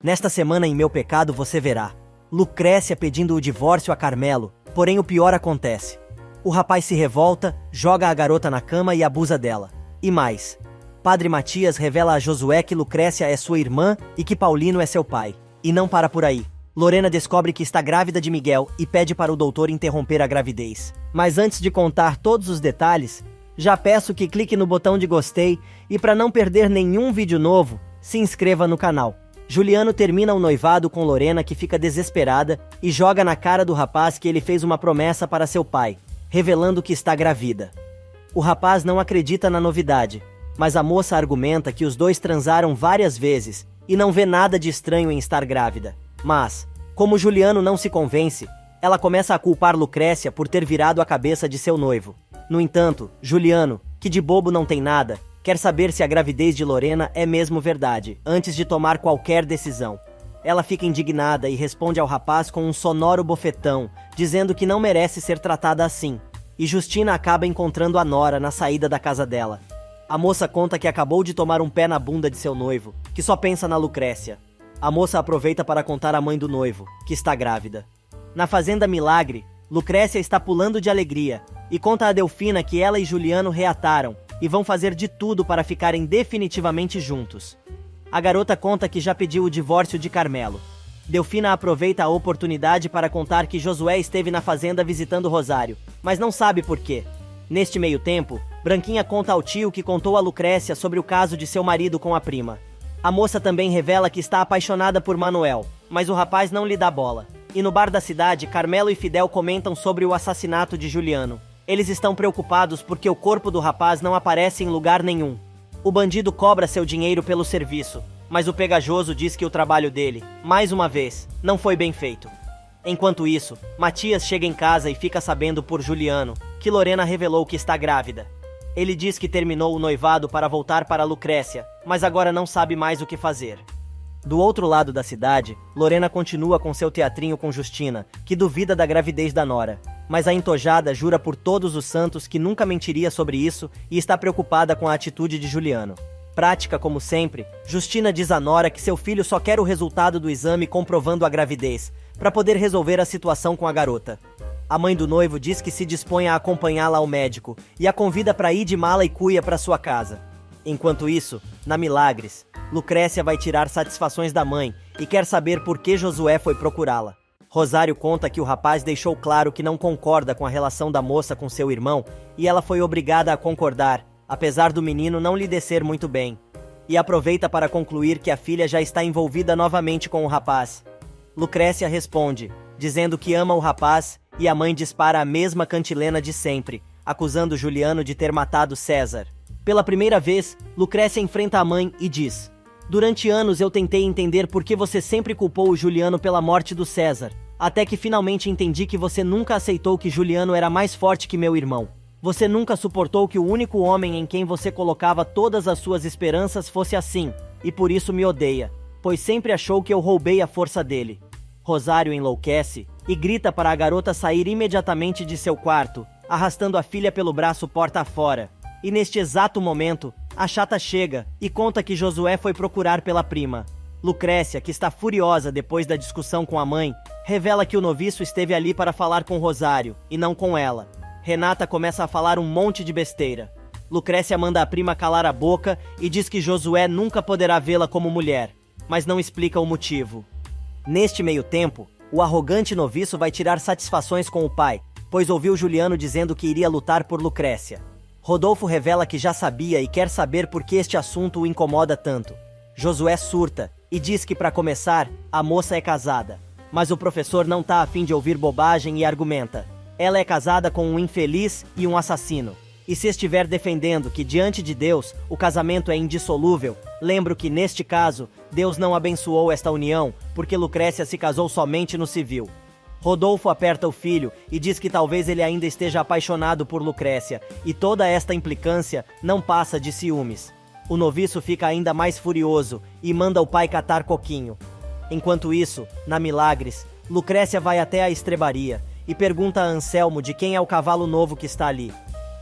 Nesta semana em Meu Pecado você verá Lucrécia pedindo o divórcio a Carmelo, porém o pior acontece. O rapaz se revolta, joga a garota na cama e abusa dela. E mais, Padre Matias revela a Josué que Lucrécia é sua irmã e que Paulino é seu pai. E não para por aí. Lorena descobre que está grávida de Miguel e pede para o doutor interromper a gravidez. Mas antes de contar todos os detalhes, já peço que clique no botão de gostei e para não perder nenhum vídeo novo, se inscreva no canal. Juliano termina o noivado com Lorena, que fica desesperada e joga na cara do rapaz que ele fez uma promessa para seu pai, revelando que está grávida. O rapaz não acredita na novidade, mas a moça argumenta que os dois transaram várias vezes e não vê nada de estranho em estar grávida. Mas, como Juliano não se convence, ela começa a culpar Lucrécia por ter virado a cabeça de seu noivo. No entanto, Juliano, que de bobo não tem nada, quer saber se a gravidez de Lorena é mesmo verdade, antes de tomar qualquer decisão. Ela fica indignada e responde ao rapaz com um sonoro bofetão, dizendo que não merece ser tratada assim. E Justina acaba encontrando a nora na saída da casa dela. A moça conta que acabou de tomar um pé na bunda de seu noivo, que só pensa na Lucrécia. A moça aproveita para contar à mãe do noivo, que está grávida. Na fazenda Milagre, Lucrécia está pulando de alegria e conta a Delfina que ela e Juliano reataram e vão fazer de tudo para ficarem definitivamente juntos. A garota conta que já pediu o divórcio de Carmelo. Delfina aproveita a oportunidade para contar que Josué esteve na fazenda visitando Rosário, mas não sabe por quê. Neste meio tempo, Branquinha conta ao tio que contou a Lucrécia sobre o caso de seu marido com a prima. A moça também revela que está apaixonada por Manuel, mas o rapaz não lhe dá bola. E no bar da cidade, Carmelo e Fidel comentam sobre o assassinato de Juliano. Eles estão preocupados porque o corpo do rapaz não aparece em lugar nenhum. O bandido cobra seu dinheiro pelo serviço, mas o pegajoso diz que o trabalho dele, mais uma vez, não foi bem feito. Enquanto isso, Matias chega em casa e fica sabendo por Juliano que Lorena revelou que está grávida. Ele diz que terminou o noivado para voltar para Lucrécia, mas agora não sabe mais o que fazer. Do outro lado da cidade, Lorena continua com seu teatrinho com Justina, que duvida da gravidez da nora. Mas a entojada jura por todos os santos que nunca mentiria sobre isso e está preocupada com a atitude de Juliano. Prática como sempre, Justina diz à nora que seu filho só quer o resultado do exame comprovando a gravidez, para poder resolver a situação com a garota. A mãe do noivo diz que se dispõe a acompanhá-la ao médico e a convida para ir de mala e cuia para sua casa. Enquanto isso, na Milagres, Lucrécia vai tirar satisfações da mãe e quer saber por que Josué foi procurá-la. Rosário conta que o rapaz deixou claro que não concorda com a relação da moça com seu irmão e ela foi obrigada a concordar, apesar do menino não lhe descer muito bem. E aproveita para concluir que a filha já está envolvida novamente com o rapaz. Lucrécia responde, dizendo que ama o rapaz, e a mãe dispara a mesma cantilena de sempre, acusando Juliano de ter matado César. Pela primeira vez, Lucrécia enfrenta a mãe e diz: "Durante anos eu tentei entender por que você sempre culpou o Juliano pela morte do César, até que finalmente entendi que você nunca aceitou que Juliano era mais forte que meu irmão. Você nunca suportou que o único homem em quem você colocava todas as suas esperanças fosse assim, e por isso me odeia, pois sempre achou que eu roubei a força dele." Rosário enlouquece e grita para a garota sair imediatamente de seu quarto, arrastando a filha pelo braço porta afora. E neste exato momento, a chata chega e conta que Josué foi procurar pela prima. Lucrécia, que está furiosa depois da discussão com a mãe, revela que o noviço esteve ali para falar com Rosário, e não com ela. Renata começa a falar um monte de besteira. Lucrécia manda a prima calar a boca e diz que Josué nunca poderá vê-la como mulher, mas não explica o motivo. Neste meio tempo, o arrogante noviço vai tirar satisfações com o pai, pois ouviu Juliano dizendo que iria lutar por Lucrécia. Rodolfo revela que já sabia e quer saber por que este assunto o incomoda tanto. Josué surta e diz que, para começar, a moça é casada. Mas o professor não tá a fim de ouvir bobagem e argumenta: ela é casada com um infeliz e um assassino. E se estiver defendendo que diante de Deus o casamento é indissolúvel, lembro que neste caso Deus não abençoou esta união porque Lucrécia se casou somente no civil. Rodolfo aperta o filho e diz que talvez ele ainda esteja apaixonado por Lucrécia, e toda esta implicância não passa de ciúmes. O noviço fica ainda mais furioso e manda o pai catar coquinho. Enquanto isso, na Milagres, Lucrécia vai até a estrebaria e pergunta a Anselmo de quem é o cavalo novo que está ali.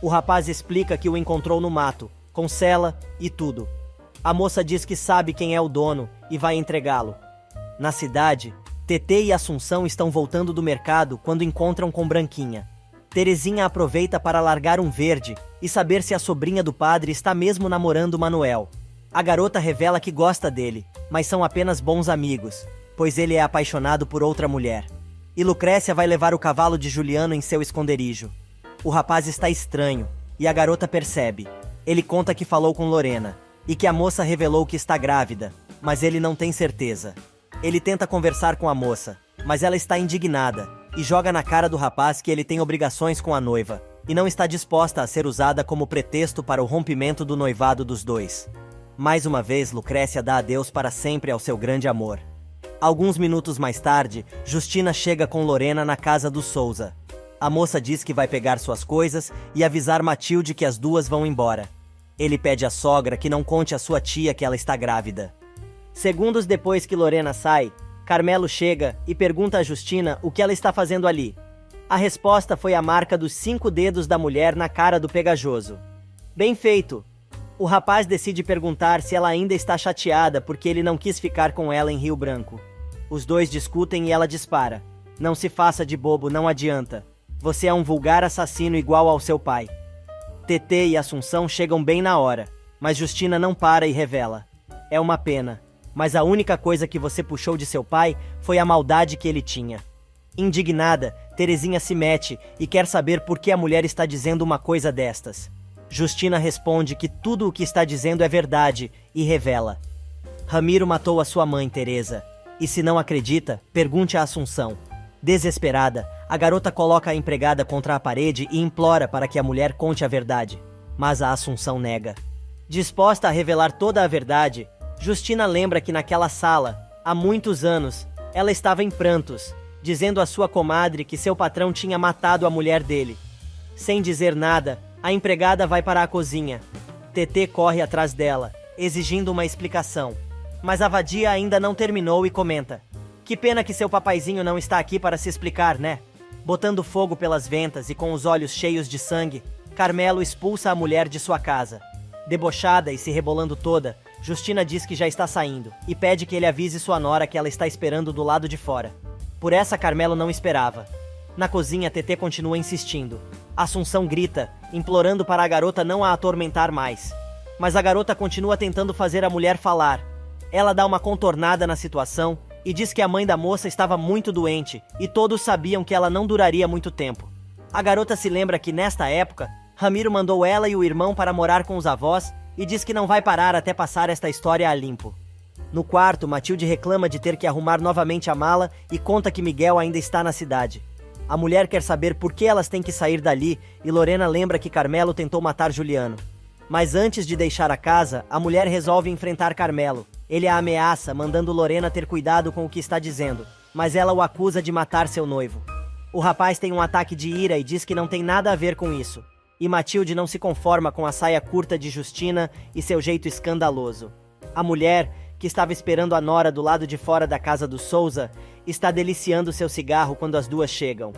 O rapaz explica que o encontrou no mato, com sela e tudo. A moça diz que sabe quem é o dono e vai entregá-lo. Na cidade, Tetê e Assunção estão voltando do mercado quando encontram com Branquinha. Terezinha aproveita para largar um verde e saber se a sobrinha do padre está mesmo namorando Manuel. A garota revela que gosta dele, mas são apenas bons amigos, pois ele é apaixonado por outra mulher. E Lucrécia vai levar o cavalo de Juliano em seu esconderijo. O rapaz está estranho, e a garota percebe. Ele conta que falou com Lorena, e que a moça revelou que está grávida, mas ele não tem certeza. Ele tenta conversar com a moça, mas ela está indignada, e joga na cara do rapaz que ele tem obrigações com a noiva, e não está disposta a ser usada como pretexto para o rompimento do noivado dos dois. Mais uma vez, Lucrécia dá adeus para sempre ao seu grande amor. Alguns minutos mais tarde, Justina chega com Lorena na casa do Souza. A moça diz que vai pegar suas coisas e avisar Matilde que as duas vão embora. Ele pede à sogra que não conte à sua tia que ela está grávida. Segundos depois que Lorena sai, Carmelo chega e pergunta a Justina o que ela está fazendo ali. A resposta foi a marca dos 5 dedos da mulher na cara do pegajoso. Bem feito! O rapaz decide perguntar se ela ainda está chateada porque ele não quis ficar com ela em Rio Branco. Os dois discutem e ela dispara. Não se faça de bobo, não adianta. Você é um vulgar assassino igual ao seu pai. Tetê e Assunção chegam bem na hora, mas Justina não para e revela. É uma pena, mas a única coisa que você puxou de seu pai foi a maldade que ele tinha. Indignada, Terezinha se mete e quer saber por que a mulher está dizendo uma coisa destas. Justina responde que tudo o que está dizendo é verdade e revela. Ramiro matou a sua mãe, Teresa. E se não acredita, pergunte a Assunção. Desesperada, a garota coloca a empregada contra a parede e implora para que a mulher conte a verdade. Mas a Assunção nega. Disposta a revelar toda a verdade, Justina lembra que naquela sala, há muitos anos, ela estava em prantos, dizendo à sua comadre que seu patrão tinha matado a mulher dele. Sem dizer nada, a empregada vai para a cozinha. Tetê corre atrás dela, exigindo uma explicação. Mas a vadia ainda não terminou e comenta. Que pena que seu papaizinho não está aqui para se explicar, né? Botando fogo pelas ventas e com os olhos cheios de sangue, Carmelo expulsa a mulher de sua casa. Debochada e se rebolando toda, Justina diz que já está saindo e pede que ele avise sua nora que ela está esperando do lado de fora. Por essa, Carmelo não esperava. Na cozinha, Tetê continua insistindo. Assunção grita, implorando para a garota não a atormentar mais. Mas a garota continua tentando fazer a mulher falar. Ela dá uma contornada na situação e diz que a mãe da moça estava muito doente e todos sabiam que ela não duraria muito tempo. A garota se lembra que, nesta época, Ramiro mandou ela e o irmão para morar com os avós e diz que não vai parar até passar esta história a limpo. No quarto, Matilde reclama de ter que arrumar novamente a mala e conta que Miguel ainda está na cidade. A mulher quer saber por que elas têm que sair dali e Lorena lembra que Carmelo tentou matar Juliano. Mas antes de deixar a casa, a mulher resolve enfrentar Carmelo. Ele a ameaça, mandando Lorena ter cuidado com o que está dizendo, mas ela o acusa de matar seu noivo. O rapaz tem um ataque de ira e diz que não tem nada a ver com isso. E Matilde não se conforma com a saia curta de Justina e seu jeito escandaloso. A mulher, que estava esperando a nora do lado de fora da casa do Souza, está deliciando seu cigarro quando as duas chegam.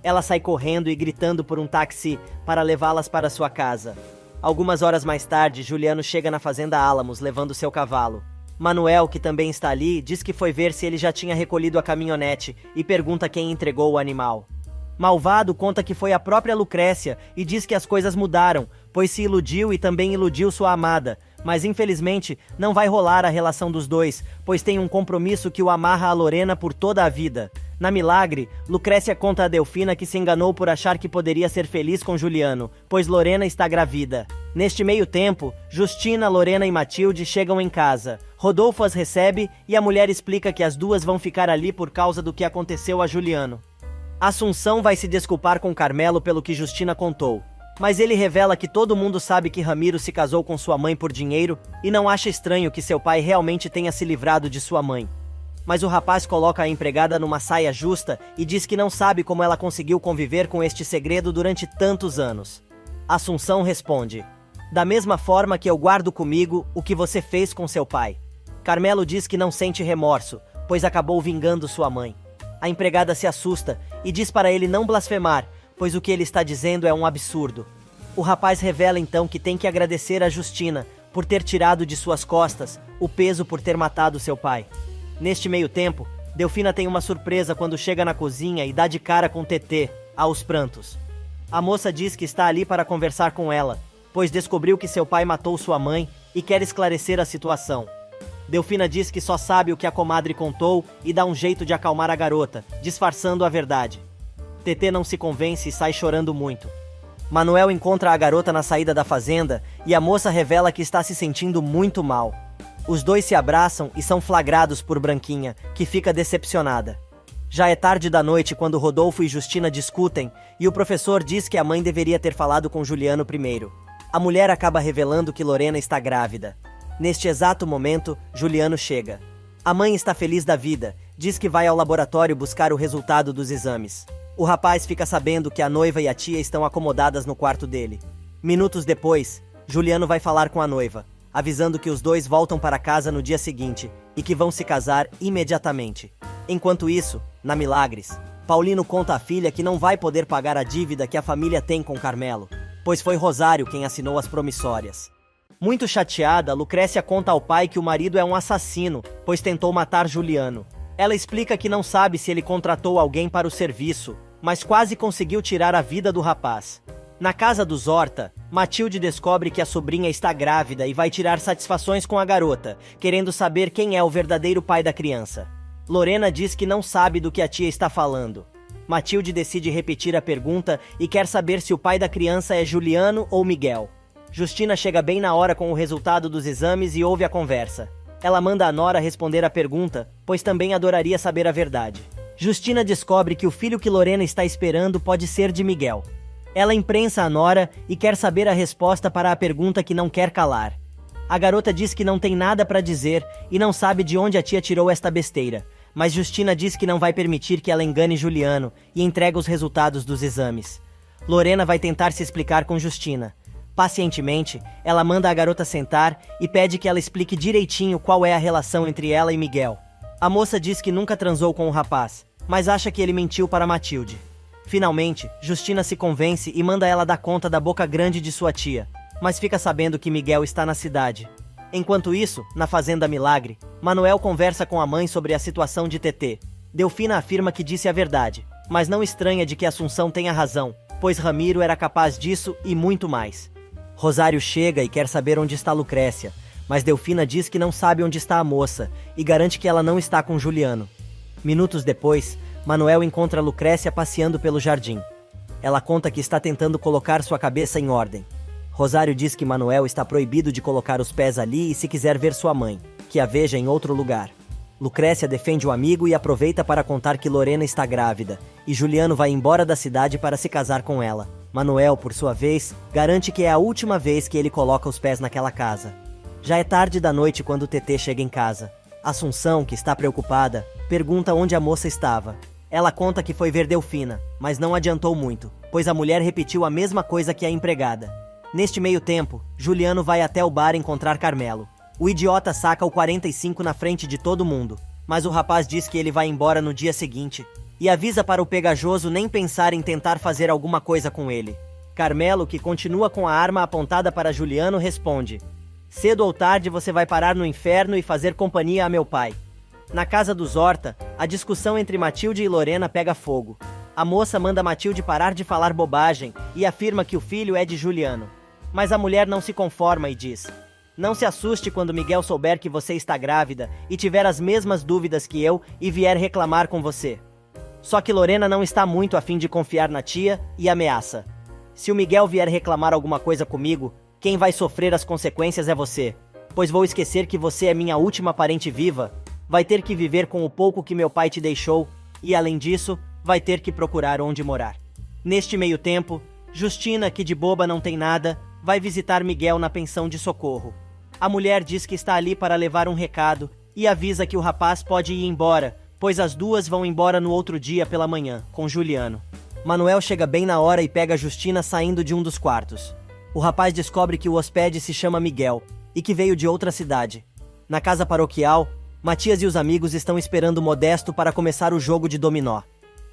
Ela sai correndo e gritando por um táxi para levá-las para sua casa. Algumas horas mais tarde, Juliano chega na fazenda Álamos levando seu cavalo. Manuel, que também está ali, diz que foi ver se ele já tinha recolhido a caminhonete e pergunta quem entregou o animal. Malvado conta que foi a própria Lucrécia e diz que as coisas mudaram, pois se iludiu e também iludiu sua amada, mas infelizmente não vai rolar a relação dos dois, pois tem um compromisso que o amarra a Lorena por toda a vida. Na Milagre, Lucrécia conta a Delfina que se enganou por achar que poderia ser feliz com Juliano, pois Lorena está grávida. Neste meio tempo, Justina, Lorena e Matilde chegam em casa. Rodolfo as recebe e a mulher explica que as duas vão ficar ali por causa do que aconteceu a Juliano. Assunção vai se desculpar com Carmelo pelo que Justina contou, mas ele revela que todo mundo sabe que Ramiro se casou com sua mãe por dinheiro e não acha estranho que seu pai realmente tenha se livrado de sua mãe. Mas o rapaz coloca a empregada numa saia justa e diz que não sabe como ela conseguiu conviver com este segredo durante tantos anos. Assunção responde: da mesma forma que eu guardo comigo o que você fez com seu pai. Carmelo diz que não sente remorso, pois acabou vingando sua mãe. A empregada se assusta e diz para ele não blasfemar, pois o que ele está dizendo é um absurdo. O rapaz revela então que tem que agradecer a Justina por ter tirado de suas costas o peso por ter matado seu pai. Neste meio tempo, Delfina tem uma surpresa quando chega na cozinha e dá de cara com TT, aos prantos. A moça diz que está ali para conversar com ela, pois descobriu que seu pai matou sua mãe e quer esclarecer a situação. Delfina diz que só sabe o que a comadre contou e dá um jeito de acalmar a garota, disfarçando a verdade. TT não se convence e sai chorando muito. Manuel encontra a garota na saída da fazenda e a moça revela que está se sentindo muito mal. Os dois se abraçam e são flagrados por Branquinha, que fica decepcionada. Já é tarde da noite quando Rodolfo e Justina discutem e o professor diz que a mãe deveria ter falado com Juliano primeiro. A mulher acaba revelando que Lorena está grávida. Neste exato momento, Juliano chega. A mãe está feliz da vida, diz que vai ao laboratório buscar o resultado dos exames. O rapaz fica sabendo que a noiva e a tia estão acomodadas no quarto dele. Minutos depois, Juliano vai falar com a noiva, avisando que os dois voltam para casa no dia seguinte e que vão se casar imediatamente. Enquanto isso, na Milagres, Paulino conta à filha que não vai poder pagar a dívida que a família tem com Carmelo, pois foi Rosário quem assinou as promissórias. Muito chateada, Lucrécia conta ao pai que o marido é um assassino, pois tentou matar Juliano. Ela explica que não sabe se ele contratou alguém para o serviço, mas quase conseguiu tirar a vida do rapaz. Na casa dos Horta, Matilde descobre que a sobrinha está grávida e vai tirar satisfações com a garota, querendo saber quem é o verdadeiro pai da criança. Lorena diz que não sabe do que a tia está falando. Matilde decide repetir a pergunta e quer saber se o pai da criança é Juliano ou Miguel. Justina chega bem na hora com o resultado dos exames e ouve a conversa. Ela manda a nora responder a pergunta, pois também adoraria saber a verdade. Justina descobre que o filho que Lorena está esperando pode ser de Miguel. Ela imprensa a nora e quer saber a resposta para a pergunta que não quer calar. A garota diz que não tem nada para dizer e não sabe de onde a tia tirou esta besteira, mas Justina diz que não vai permitir que ela engane Juliano e entrega os resultados dos exames. Lorena vai tentar se explicar com Justina. Pacientemente, ela manda a garota sentar e pede que ela explique direitinho qual é a relação entre ela e Miguel. A moça diz que nunca transou com o rapaz, mas acha que ele mentiu para Matilde. Finalmente, Justina se convence e manda ela dar conta da boca grande de sua tia, mas fica sabendo que Miguel está na cidade. Enquanto isso, na Fazenda Milagre, Manuel conversa com a mãe sobre a situação de TT. Delfina afirma que disse a verdade, mas não estranha de que Assunção tenha razão, pois Ramiro era capaz disso e muito mais. Rosário chega e quer saber onde está Lucrécia, mas Delfina diz que não sabe onde está a moça e garante que ela não está com Juliano. Minutos depois, Manuel encontra Lucrécia passeando pelo jardim. Ela conta que está tentando colocar sua cabeça em ordem. Rosário diz que Manuel está proibido de colocar os pés ali e se quiser ver sua mãe, que a veja em outro lugar. Lucrécia defende o amigo e aproveita para contar que Lorena está grávida, e Juliano vai embora da cidade para se casar com ela. Manuel, por sua vez, garante que é a última vez que ele coloca os pés naquela casa. Já é tarde da noite quando o TT chega em casa. Assunção, que está preocupada, pergunta onde a moça estava. Ela conta que foi ver Delfina, mas não adiantou muito, pois a mulher repetiu a mesma coisa que a empregada. Neste meio tempo, Juliano vai até o bar encontrar Carmelo. O idiota saca o 45 na frente de todo mundo, mas o rapaz diz que ele vai embora no dia seguinte e avisa para o pegajoso nem pensar em tentar fazer alguma coisa com ele. Carmelo, que continua com a arma apontada para Juliano, responde: "Cedo ou tarde você vai parar no inferno e fazer companhia a meu pai." Na casa dos Horta, a discussão entre Matilde e Lorena pega fogo. A moça manda Matilde parar de falar bobagem e afirma que o filho é de Juliano. Mas a mulher não se conforma e diz: "Não se assuste quando Miguel souber que você está grávida e tiver as mesmas dúvidas que eu e vier reclamar com você." Só que Lorena não está muito a fim de confiar na tia e ameaça: "Se o Miguel vier reclamar alguma coisa comigo, quem vai sofrer as consequências é você, pois vou esquecer que você é minha última parente viva, vai ter que viver com o pouco que meu pai te deixou e, além disso, vai ter que procurar onde morar." Neste meio tempo, Justina, que de boba não tem nada, vai visitar Miguel na pensão de socorro. A mulher diz que está ali para levar um recado e avisa que o rapaz pode ir embora, pois as duas vão embora no outro dia pela manhã, com Juliano. Manuel chega bem na hora e pega Justina saindo de um dos quartos. O rapaz descobre que o hóspede se chama Miguel e que veio de outra cidade. Na casa paroquial, Matias e os amigos estão esperando Modesto para começar o jogo de dominó.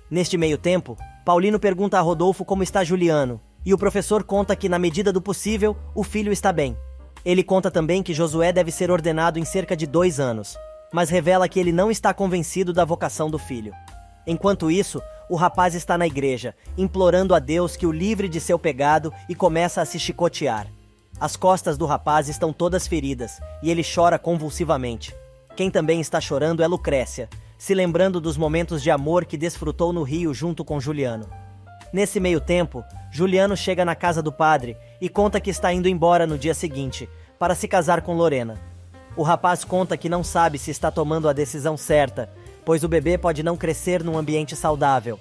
Neste meio tempo, Paulino pergunta a Rodolfo como está Juliano, e o professor conta que, na medida do possível, o filho está bem. Ele conta também que Josué deve ser ordenado em cerca de 2 anos. mas revela que ele não está convencido da vocação do filho. Enquanto isso, o rapaz está na igreja, implorando a Deus que o livre de seu pecado e começa a se chicotear. As costas do rapaz estão todas feridas e ele chora convulsivamente. Quem também está chorando é Lucrécia, se lembrando dos momentos de amor que desfrutou no Rio junto com Juliano. Nesse meio tempo, Juliano chega na casa do padre e conta que está indo embora no dia seguinte, para se casar com Lorena. O rapaz conta que não sabe se está tomando a decisão certa, pois o bebê pode não crescer num ambiente saudável.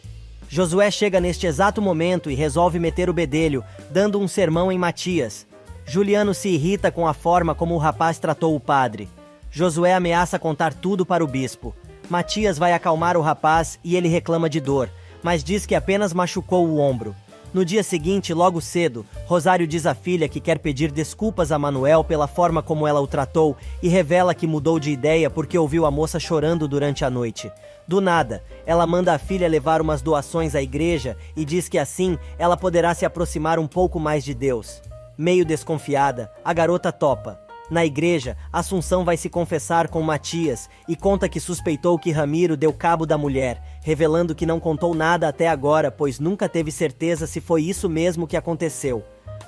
Josué chega neste exato momento e resolve meter o bedelho, dando um sermão em Matias. Juliano se irrita com a forma como o rapaz tratou o padre. Josué ameaça contar tudo para o bispo. Matias vai acalmar o rapaz e ele reclama de dor, mas diz que apenas machucou o ombro. No dia seguinte, logo cedo, Rosário diz à filha que quer pedir desculpas a Manuel pela forma como ela o tratou e revela que mudou de ideia porque ouviu a moça chorando durante a noite. Do nada, ela manda a filha levar umas doações à igreja e diz que assim ela poderá se aproximar um pouco mais de Deus. Meio desconfiada, a garota topa. Na igreja, Assunção vai se confessar com Matias e conta que suspeitou que Ramiro deu cabo da mulher, revelando que não contou nada até agora, pois nunca teve certeza se foi isso mesmo que aconteceu.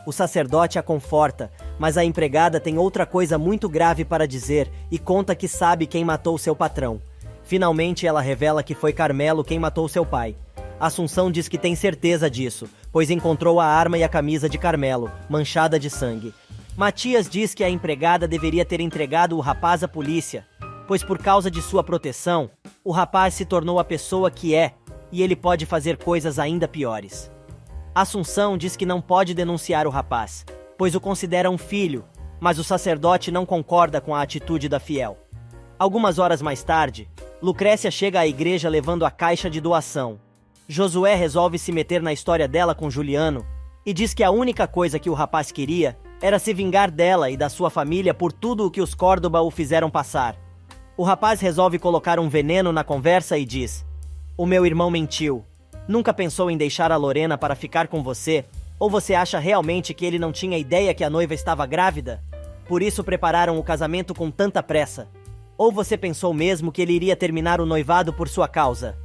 O sacerdote a conforta, mas a empregada tem outra coisa muito grave para dizer e conta que sabe quem matou seu patrão. Finalmente ela revela que foi Carmelo quem matou seu pai. Assunção diz que tem certeza disso, pois encontrou a arma e a camisa de Carmelo, manchada de sangue. Matias diz que a empregada deveria ter entregado o rapaz à polícia, pois por causa de sua proteção, o rapaz se tornou a pessoa que é, e ele pode fazer coisas ainda piores. Assunção diz que não pode denunciar o rapaz, pois o considera um filho, mas o sacerdote não concorda com a atitude da fiel. Algumas horas mais tarde, Lucrécia chega à igreja levando a caixa de doação. Josué resolve se meter na história dela com Juliano e diz que a única coisa que o rapaz queria era se vingar dela e da sua família por tudo o que os Córdoba o fizeram passar. O rapaz resolve colocar um veneno na conversa e diz: "O meu irmão mentiu. Nunca pensou em deixar a Lorena para ficar com você? Ou você acha realmente que ele não tinha ideia que a noiva estava grávida? Por isso prepararam o casamento com tanta pressa? Ou você pensou mesmo que ele iria terminar o noivado por sua causa?"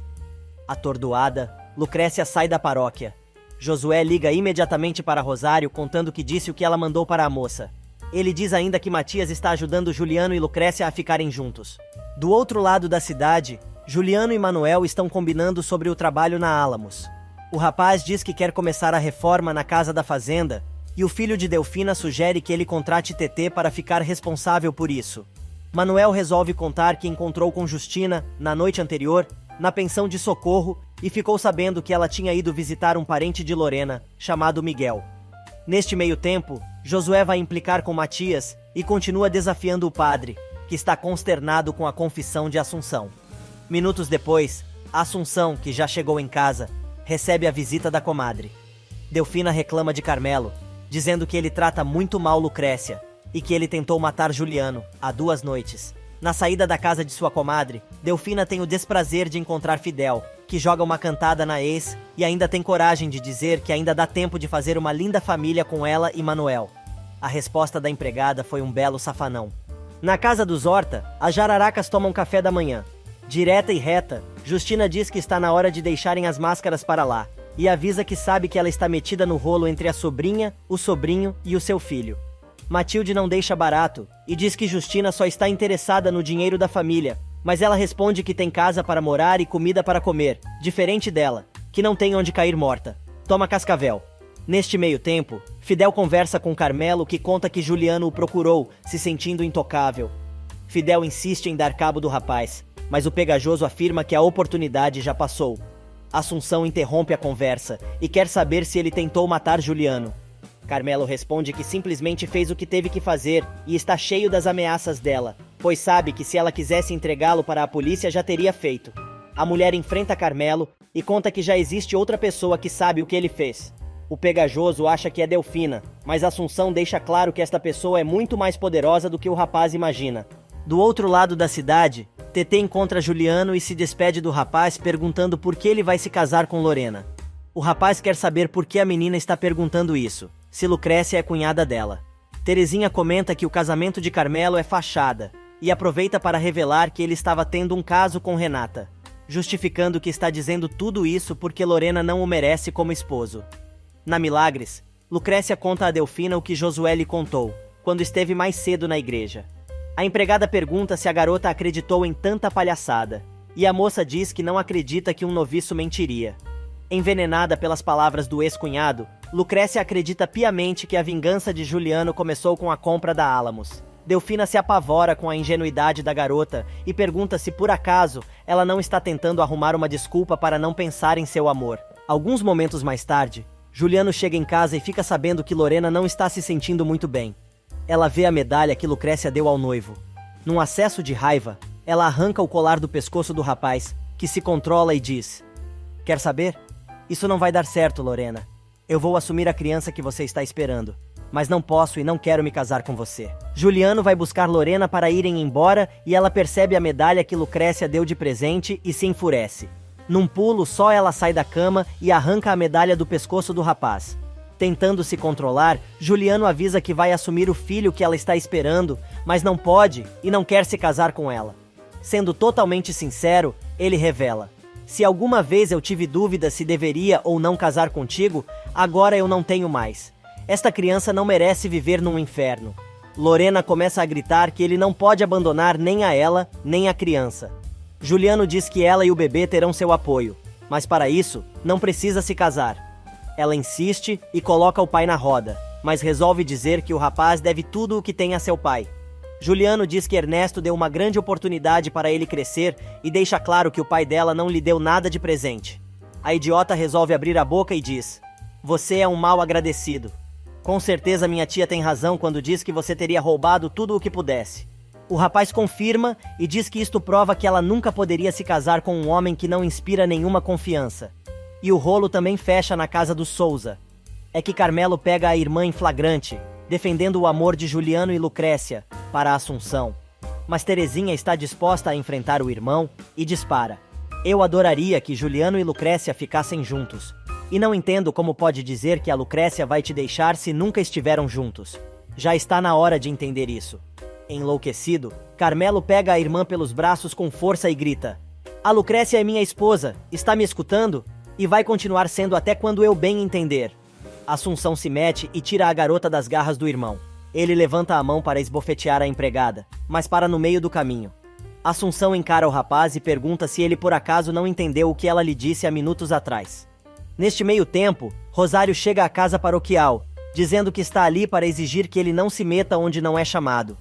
Atordoada, Lucrécia sai da paróquia. Josué liga imediatamente para Rosário, contando que disse o que ela mandou para a moça. Ele diz ainda que Matias está ajudando Juliano e Lucrécia a ficarem juntos. Do outro lado da cidade, Juliano e Manuel estão combinando sobre o trabalho na Álamos. O rapaz diz que quer começar a reforma na casa da fazenda, e o filho de Delfina sugere que ele contrate TT para ficar responsável por isso. Manuel resolve contar que encontrou com Justina, na noite anterior, na pensão de socorro, e ficou sabendo que ela tinha ido visitar um parente de Lorena, chamado Miguel. Neste meio tempo, Josué vai implicar com Matias e continua desafiando o padre, que está consternado com a confissão de Assunção. Minutos depois, Assunção, que já chegou em casa, recebe a visita da comadre. Delfina reclama de Carmelo, dizendo que ele trata muito mal Lucrécia e que ele tentou matar Juliano há 2 noites. Na saída da casa de sua comadre, Delfina tem o desprazer de encontrar Fidel, que joga uma cantada na ex e ainda tem coragem de dizer que ainda dá tempo de fazer uma linda família com ela e Manuel. A resposta da empregada foi um belo safanão. Na casa dos Horta, as jararacas tomam café da manhã. Direta e reta, Justina diz que está na hora de deixarem as máscaras para lá, e avisa que sabe que ela está metida no rolo entre a sobrinha, o sobrinho e o seu filho. Matilde não deixa barato e diz que Justina só está interessada no dinheiro da família, mas ela responde que tem casa para morar e comida para comer, diferente dela, que não tem onde cair morta. Toma cascavel. Neste meio tempo, Fidel conversa com Carmelo, que conta que Juliano o procurou, se sentindo intocável. Fidel insiste em dar cabo do rapaz, mas o pegajoso afirma que a oportunidade já passou. Assunção interrompe a conversa e quer saber se ele tentou matar Juliano. Carmelo responde que simplesmente fez o que teve que fazer e está cheio das ameaças dela, pois sabe que se ela quisesse entregá-lo para a polícia já teria feito. A mulher enfrenta Carmelo e conta que já existe outra pessoa que sabe o que ele fez. O pegajoso acha que é Delfina, mas Assunção deixa claro que esta pessoa é muito mais poderosa do que o rapaz imagina. Do outro lado da cidade, TT encontra Juliano e se despede do rapaz perguntando por que ele vai se casar com Lorena. O rapaz quer saber por que a menina está perguntando isso, se Lucrécia é cunhada dela. Terezinha comenta que o casamento de Carmelo é fachada, e aproveita para revelar que ele estava tendo um caso com Renata, justificando que está dizendo tudo isso porque Lorena não o merece como esposo. Na Milagres, Lucrécia conta a Delfina o que Josué lhe contou, quando esteve mais cedo na igreja. A empregada pergunta se a garota acreditou em tanta palhaçada, e a moça diz que não acredita que um noviço mentiria. Envenenada pelas palavras do ex-cunhado, Lucrécia acredita piamente que a vingança de Juliano começou com a compra da Álamos. Delfina se apavora com a ingenuidade da garota e pergunta se por acaso ela não está tentando arrumar uma desculpa para não pensar em seu amor. Alguns momentos mais tarde, Juliano chega em casa e fica sabendo que Lorena não está se sentindo muito bem. Ela vê a medalha que Lucrécia deu ao noivo. Num acesso de raiva, ela arranca o colar do pescoço do rapaz, que se controla e diz: "Quer saber? Isso não vai dar certo, Lorena. Eu vou assumir a criança que você está esperando, mas não posso e não quero me casar com você." Juliano vai buscar Lorena para irem embora e ela percebe a medalha que Lucrécia deu de presente e se enfurece. Num pulo, só ela sai da cama e arranca a medalha do pescoço do rapaz. Tentando se controlar, Juliano avisa que vai assumir o filho que ela está esperando, mas não pode e não quer se casar com ela. Sendo totalmente sincero, ele revela: "Se alguma vez eu tive dúvida se deveria ou não casar contigo, agora eu não tenho mais. Esta criança não merece viver num inferno." Lorena começa a gritar que ele não pode abandonar nem a ela, nem a criança. Juliano diz que ela e o bebê terão seu apoio, mas para isso, não precisa se casar. Ela insiste e coloca o pai na roda, mas resolve dizer que o rapaz deve tudo o que tem a seu pai. Juliano diz que Ernesto deu uma grande oportunidade para ele crescer e deixa claro que o pai dela não lhe deu nada de presente. A idiota resolve abrir a boca e diz: "Você é um mal agradecido. Com certeza minha tia tem razão quando diz que você teria roubado tudo o que pudesse." O rapaz confirma e diz que isto prova que ela nunca poderia se casar com um homem que não inspira nenhuma confiança. E o rolo também fecha na casa dos Souza. É que Carmelo pega a irmã em flagrante, defendendo o amor de Juliano e Lucrécia para a Assunção. Mas Terezinha está disposta a enfrentar o irmão e dispara: "Eu adoraria que Juliano e Lucrécia ficassem juntos. E não entendo como pode dizer que a Lucrécia vai te deixar se nunca estiveram juntos. Já está na hora de entender isso." Enlouquecido, Carmelo pega a irmã pelos braços com força e grita: "A Lucrécia é minha esposa, está me escutando? E vai continuar sendo até quando eu bem entender." Assunção se mete e tira a garota das garras do irmão. Ele levanta a mão para esbofetear a empregada, mas para no meio do caminho. Assunção encara o rapaz e pergunta se ele por acaso não entendeu o que ela lhe disse há minutos atrás. Neste meio tempo, Rosário chega à casa paroquial, dizendo que está ali para exigir que ele não se meta onde não é chamado.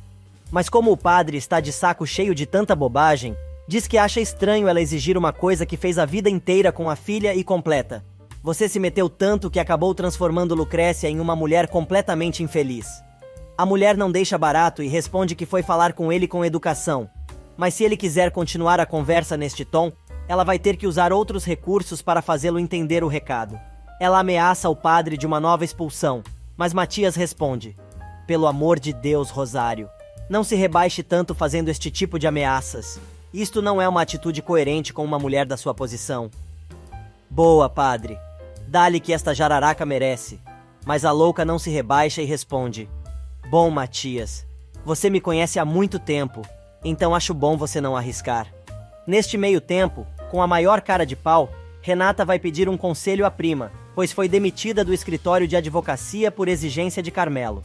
Mas como o padre está de saco cheio de tanta bobagem, diz que acha estranho ela exigir uma coisa que fez a vida inteira com a filha e completa. Você se meteu tanto que acabou transformando Lucrécia em uma mulher completamente infeliz. A mulher não deixa barato e responde que foi falar com ele com educação. Mas se ele quiser continuar a conversa neste tom, ela vai ter que usar outros recursos para fazê-lo entender o recado. Ela ameaça o padre de uma nova expulsão, mas Matias responde: "Pelo amor de Deus, Rosário, não se rebaixe tanto fazendo este tipo de ameaças. Isto não é uma atitude coerente com uma mulher da sua posição." "Boa, padre. Dá-lhe que esta jararaca merece." Mas a louca não se rebaixa e responde: "Bom, Matias, você me conhece há muito tempo, então acho bom você não arriscar." Neste meio tempo, com a maior cara de pau, Renata vai pedir um conselho à prima, pois foi demitida do escritório de advocacia por exigência de Carmelo.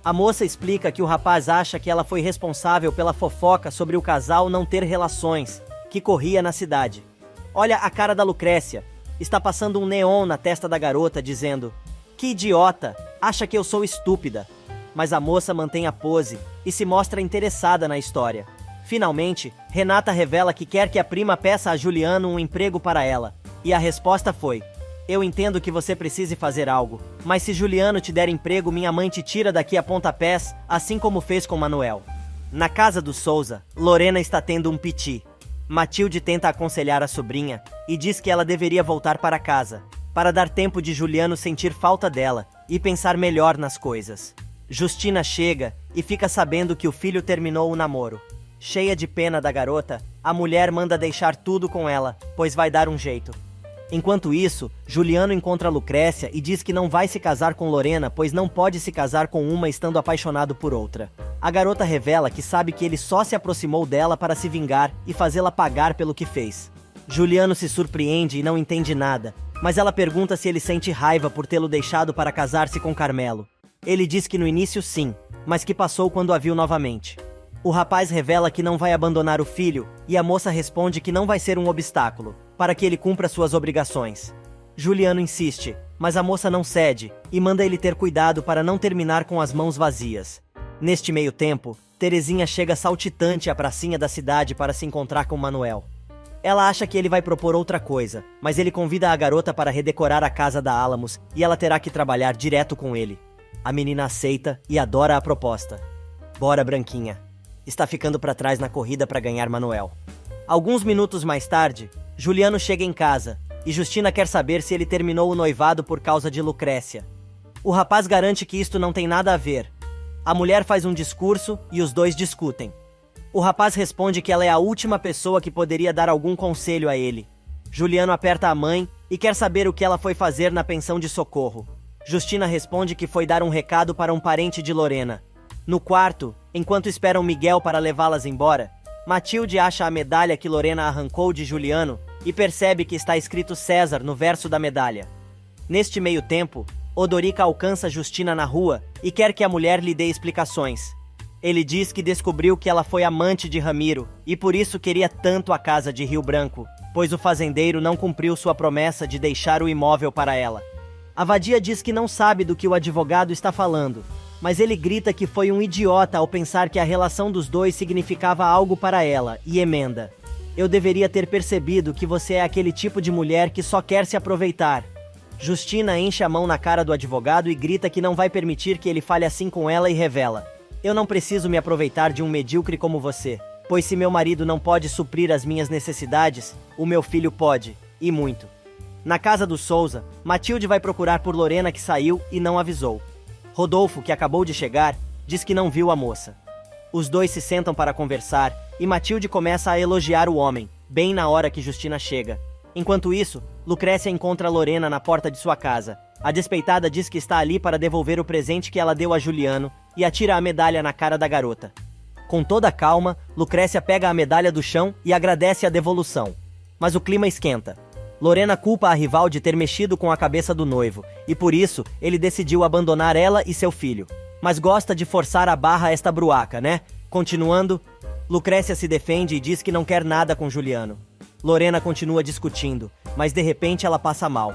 A moça explica que o rapaz acha que ela foi responsável pela fofoca sobre o casal não ter relações, que corria na cidade. Olha a cara da Lucrécia. Está passando um neon na testa da garota, dizendo: "Que idiota, acha que eu sou estúpida." Mas a moça mantém a pose e se mostra interessada na história. Finalmente, Renata revela que quer que a prima peça a Juliano um emprego para ela. E a resposta foi: "Eu entendo que você precise fazer algo, mas se Juliano te der emprego, minha mãe te tira daqui a pontapés, assim como fez com Manuel." Na casa do Souza, Lorena está tendo um piti. Matilde tenta aconselhar a sobrinha e diz que ela deveria voltar para casa, para dar tempo de Juliano sentir falta dela e pensar melhor nas coisas. Justina chega e fica sabendo que o filho terminou o namoro. Cheia de pena da garota, a mulher manda deixar tudo com ela, pois vai dar um jeito. Enquanto isso, Juliano encontra Lucrécia e diz que não vai se casar com Lorena, pois não pode se casar com uma estando apaixonado por outra. A garota revela que sabe que ele só se aproximou dela para se vingar e fazê-la pagar pelo que fez. Juliano se surpreende e não entende nada, mas ela pergunta se ele sente raiva por tê-lo deixado para casar-se com Carmelo. Ele diz que no início sim, mas que passou quando a viu novamente. O rapaz revela que não vai abandonar o filho, e a moça responde que não vai ser um obstáculo, para que ele cumpra suas obrigações. Juliano insiste, mas a moça não cede, e manda ele ter cuidado para não terminar com as mãos vazias. Neste meio tempo, Terezinha chega saltitante à pracinha da cidade para se encontrar com Manuel. Ela acha que ele vai propor outra coisa, mas ele convida a garota para redecorar a casa da Álamos, e ela terá que trabalhar direto com ele. A menina aceita e adora a proposta. Bora, Branquinha. Está ficando para trás na corrida para ganhar Manuel. Alguns minutos mais tarde, Juliano chega em casa, e Justina quer saber se ele terminou o noivado por causa de Lucrécia. O rapaz garante que isto não tem nada a ver. A mulher faz um discurso e os dois discutem. O rapaz responde que ela é a última pessoa que poderia dar algum conselho a ele. Juliano aperta a mãe e quer saber o que ela foi fazer na pensão de socorro. Justina responde que foi dar um recado para um parente de Lorena. No quarto, enquanto esperam Miguel para levá-las embora, Matilde acha a medalha que Lorena arrancou de Juliano e percebe que está escrito César no verso da medalha. Neste meio tempo, Odorica alcança Justina na rua e quer que a mulher lhe dê explicações. Ele diz que descobriu que ela foi amante de Ramiro e por isso queria tanto a casa de Rio Branco, pois o fazendeiro não cumpriu sua promessa de deixar o imóvel para ela. A vadia diz que não sabe do que o advogado está falando, mas ele grita que foi um idiota ao pensar que a relação dos dois significava algo para ela, e emenda: "Eu deveria ter percebido que você é aquele tipo de mulher que só quer se aproveitar." Justina enche a mão na cara do advogado e grita que não vai permitir que ele fale assim com ela e revela: "Eu não preciso me aproveitar de um medíocre como você, pois se meu marido não pode suprir as minhas necessidades, o meu filho pode, e muito." Na casa do Souza, Matilde vai procurar por Lorena, que saiu e não avisou. Rodolfo, que acabou de chegar, diz que não viu a moça. Os dois se sentam para conversar e Matilde começa a elogiar o homem, bem na hora que Justina chega. Enquanto isso, Lucrécia encontra Lorena na porta de sua casa. A despeitada diz que está ali para devolver o presente que ela deu a Juliano e atira a medalha na cara da garota. Com toda calma, Lucrécia pega a medalha do chão e agradece a devolução. Mas o clima esquenta. Lorena culpa a rival de ter mexido com a cabeça do noivo, e por isso ele decidiu abandonar ela e seu filho. Mas gosta de forçar a barra esta bruaca, né? Continuando, Lucrécia se defende e diz que não quer nada com Juliano. Lorena continua discutindo, mas de repente ela passa mal.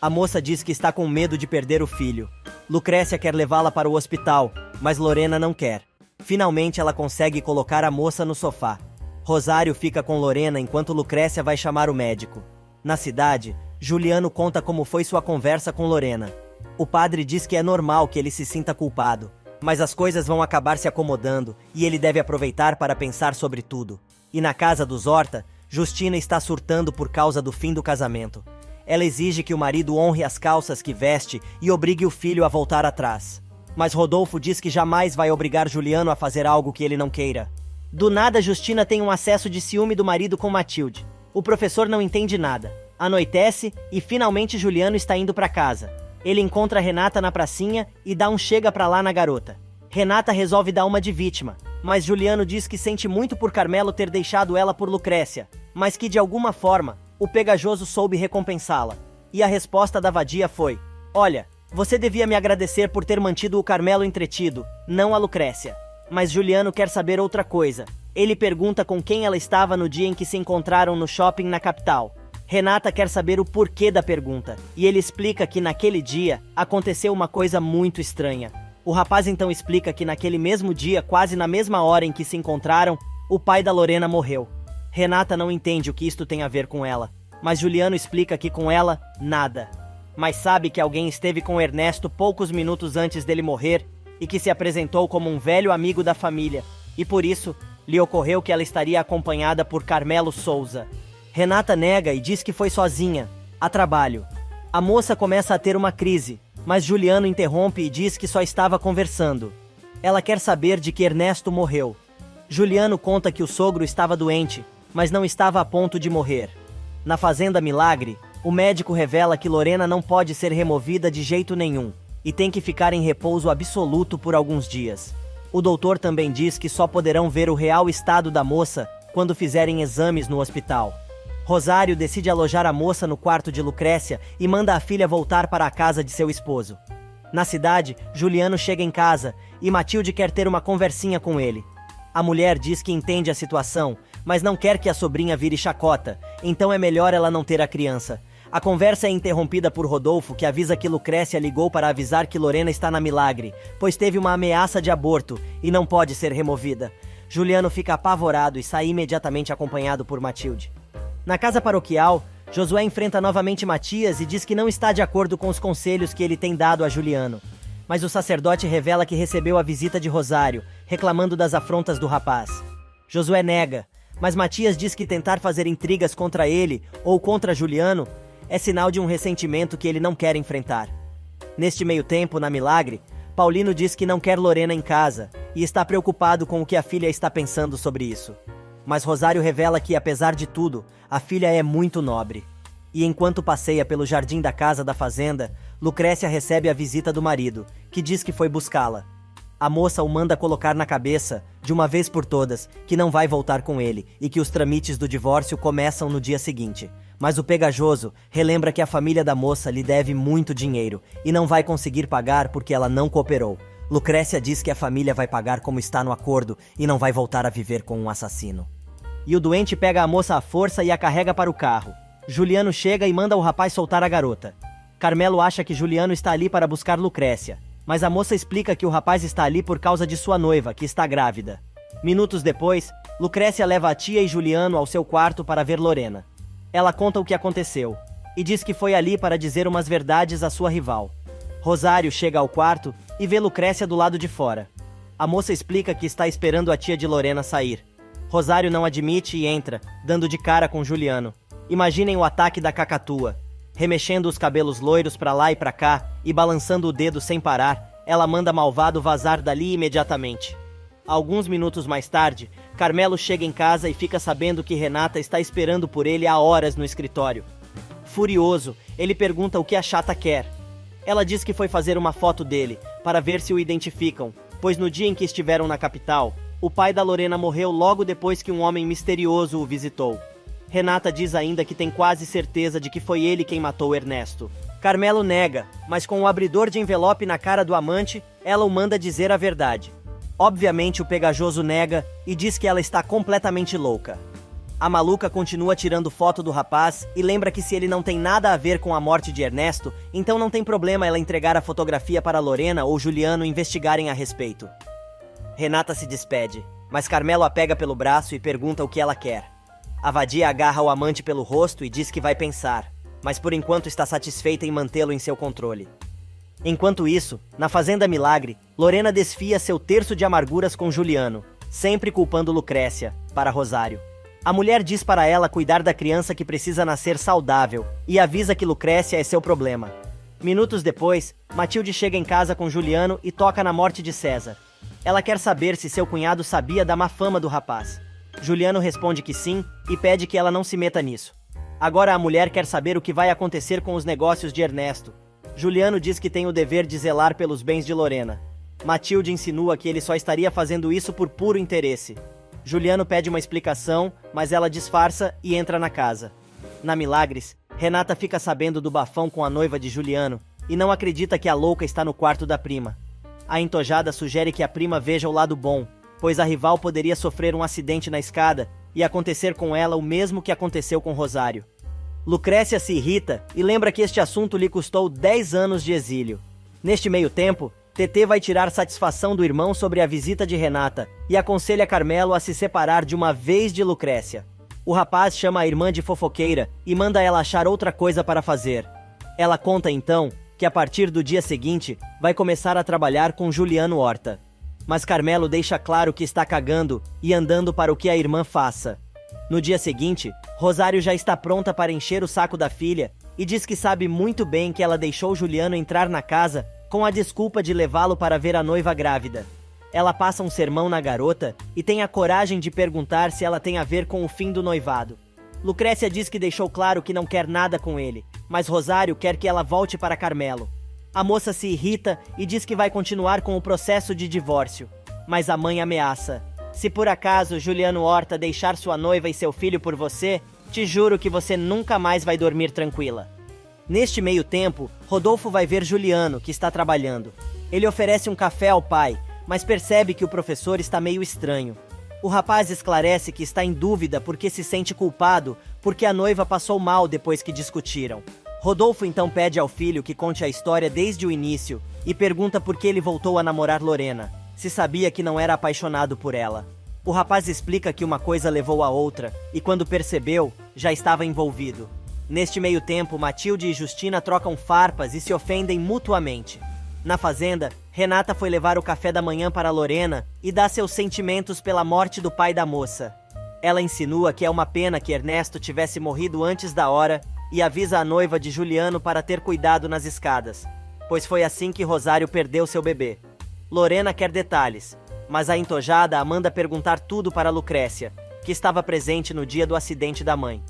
A moça diz que está com medo de perder o filho. Lucrécia quer levá-la para o hospital, mas Lorena não quer. Finalmente ela consegue colocar a moça no sofá. Rosário fica com Lorena enquanto Lucrécia vai chamar o médico. Na cidade, Juliano conta como foi sua conversa com Lorena. O padre diz que é normal que ele se sinta culpado, mas as coisas vão acabar se acomodando e ele deve aproveitar para pensar sobre tudo. E na casa dos Horta, Justina está surtando por causa do fim do casamento. Ela exige que o marido honre as calças que veste e obrigue o filho a voltar atrás. Mas Rodolfo diz que jamais vai obrigar Juliano a fazer algo que ele não queira. Do nada, Justina tem um acesso de ciúme do marido com Matilde. O professor não entende nada. Anoitece e finalmente Juliano está indo para casa. Ele encontra Renata na pracinha e dá um chega pra lá na garota. Renata resolve dar uma de vítima, mas Juliano diz que sente muito por Carmelo ter deixado ela por Lucrécia, mas que de alguma forma, o pegajoso soube recompensá-la. E a resposta da vadia foi: "Olha, você devia me agradecer por ter mantido o Carmelo entretido, não a Lucrécia." Mas Juliano quer saber outra coisa. Ele pergunta com quem ela estava no dia em que se encontraram no shopping na capital. Renata quer saber o porquê da pergunta, e ele explica que naquele dia aconteceu uma coisa muito estranha. O rapaz então explica que naquele mesmo dia, quase na mesma hora em que se encontraram, o pai da Lorena morreu. Renata não entende o que isto tem a ver com ela, mas Juliano explica que com ela, nada. Mas sabe que alguém esteve com Ernesto poucos minutos antes dele morrer e que se apresentou como um velho amigo da família, e por isso lhe ocorreu que ela estaria acompanhada por Carmelo Souza. Renata nega e diz que foi sozinha, a trabalho. A moça começa a ter uma crise, mas Juliano interrompe e diz que só estava conversando. Ela quer saber de que Ernesto morreu. Juliano conta que o sogro estava doente, mas não estava a ponto de morrer. Na Fazenda Milagre, O médico revela que Lorena não pode ser removida de jeito nenhum e tem que ficar em repouso absoluto por alguns dias. O doutor também diz que só poderão ver o real estado da moça quando fizerem exames no hospital. Rosário decide alojar a moça no quarto de Lucrécia e manda a filha voltar para a casa de seu esposo. Na cidade, Juliano chega em casa e Matilde quer ter uma conversinha com ele. A mulher diz que entende a situação, mas não quer que a sobrinha vire chacota, então é melhor ela não ter a criança. A conversa é interrompida por Rodolfo, que avisa que Lucrécia ligou para avisar que Lorena está na Milagre, pois teve uma ameaça de aborto e não pode ser removida. Juliano fica apavorado e sai imediatamente acompanhado por Matilde. Na casa paroquial, Josué enfrenta novamente Matias e diz que não está de acordo com os conselhos que ele tem dado a Juliano. Mas o sacerdote revela que recebeu a visita de Rosário, reclamando das afrontas do rapaz. Josué nega, mas Matias diz que tentar fazer intrigas contra ele ou contra Juliano é sinal de um ressentimento que ele não quer enfrentar. Neste meio tempo, na Milagre, Paulino diz que não quer Lorena em casa e está preocupado com o que a filha está pensando sobre isso. Mas Rosário revela que, apesar de tudo, a filha é muito nobre. E enquanto passeia pelo jardim da casa da fazenda, Lucrécia recebe a visita do marido, que diz que foi buscá-la. A moça o manda colocar na cabeça, de uma vez por todas, que não vai voltar com ele e que os trâmites do divórcio começam no dia seguinte. Mas o pegajoso relembra que a família da moça lhe deve muito dinheiro e não vai conseguir pagar porque ela não cooperou. Lucrécia diz que a família vai pagar como está no acordo e não vai voltar a viver com um assassino. E o doente pega a moça à força e a carrega para o carro. Juliano chega e manda o rapaz soltar a garota. Carmelo acha que Juliano está ali para buscar Lucrécia, mas a moça explica que o rapaz está ali por causa de sua noiva, que está grávida. Minutos depois, Lucrécia leva a tia e Juliano ao seu quarto para ver Lorena. Ela conta o que aconteceu e diz que foi ali para dizer umas verdades à sua rival. Rosário chega ao quarto e vê Lucrécia do lado de fora. A moça explica que está esperando a tia de Lorena sair. Rosário não admite e entra, dando de cara com Juliano. Imaginem o ataque da cacatua. Remexendo os cabelos loiros pra lá e pra cá e balançando o dedo sem parar, ela manda Malvado vazar dali imediatamente. Alguns minutos mais tarde, Carmelo chega em casa e fica sabendo que Renata está esperando por ele há horas no escritório. Furioso, ele pergunta o que a chata quer. Ela diz que foi fazer uma foto dele, para ver se o identificam, pois no dia em que estiveram na capital, o pai da Lorena morreu logo depois que um homem misterioso o visitou. Renata diz ainda que tem quase certeza de que foi ele quem matou Ernesto. Carmelo nega, mas com o abridor de envelope na cara do amante, ela o manda dizer a verdade. Obviamente o pegajoso nega e diz que ela está completamente louca. A maluca continua tirando foto do rapaz e lembra que se ele não tem nada a ver com a morte de Ernesto, então não tem problema ela entregar a fotografia para Lorena ou Juliano investigarem a respeito. Renata se despede, mas Carmelo a pega pelo braço e pergunta o que ela quer. A vadia agarra o amante pelo rosto e diz que vai pensar, mas por enquanto está satisfeita em mantê-lo em seu controle. Enquanto isso, na Fazenda Milagre, Lorena desfia seu terço de amarguras com Juliano, sempre culpando Lucrécia, para Rosário. A mulher diz para ela cuidar da criança que precisa nascer saudável e avisa que Lucrécia é seu problema. Minutos depois, Matilde chega em casa com Juliano e toca na morte de César. Ela quer saber se seu cunhado sabia da má fama do rapaz. Juliano responde que sim e pede que ela não se meta nisso. Agora a mulher quer saber o que vai acontecer com os negócios de Ernesto. Juliano diz que tem o dever de zelar pelos bens de Lorena. Matilde insinua que ele só estaria fazendo isso por puro interesse. Juliano pede uma explicação, mas ela disfarça e entra na casa. Na Milagres, Renata fica sabendo do bafão com a noiva de Juliano e não acredita que a louca está no quarto da prima. A entojada sugere que a prima veja o lado bom, pois a rival poderia sofrer um acidente na escada e acontecer com ela o mesmo que aconteceu com Rosário. Lucrécia se irrita e lembra que este assunto lhe custou 10 anos de exílio. Neste meio tempo, TT vai tirar satisfação do irmão sobre a visita de Renata e aconselha Carmelo a se separar de uma vez de Lucrécia. O rapaz chama a irmã de fofoqueira e manda ela achar outra coisa para fazer. Ela conta então que a partir do dia seguinte vai começar a trabalhar com Juliano Horta. Mas Carmelo deixa claro que está cagando e andando para o que a irmã faça. No dia seguinte, Rosário já está pronta para encher o saco da filha e diz que sabe muito bem que ela deixou Juliano entrar na casa com a desculpa de levá-lo para ver a noiva grávida. Ela passa um sermão na garota e tem a coragem de perguntar se ela tem a ver com o fim do noivado. Lucrécia diz que deixou claro que não quer nada com ele, mas Rosário quer que ela volte para Carmelo. A moça se irrita e diz que vai continuar com o processo de divórcio, mas a mãe ameaça. Se por acaso Juliano Horta deixar sua noiva e seu filho por você, te juro que você nunca mais vai dormir tranquila. Neste meio tempo, Rodolfo vai ver Juliano, que está trabalhando. Ele oferece um café ao pai, mas percebe que o professor está meio estranho. O rapaz esclarece que está em dúvida porque se sente culpado, porque a noiva passou mal depois que discutiram. Rodolfo então pede ao filho que conte a história desde o início e pergunta por que ele voltou a namorar Lorena, se sabia que não era apaixonado por ela. O rapaz explica que uma coisa levou a outra e quando percebeu, já estava envolvido. Neste meio tempo, Matilde e Justina trocam farpas e se ofendem mutuamente. Na fazenda, Renata foi levar o café da manhã para Lorena e dá seus sentimentos pela morte do pai da moça. Ela insinua que é uma pena que Ernesto tivesse morrido antes da hora e avisa a noiva de Juliano para ter cuidado nas escadas, pois foi assim que Rosário perdeu seu bebê. Lorena quer detalhes, mas a entojada a manda perguntar tudo para Lucrécia, que estava presente no dia do acidente da mãe.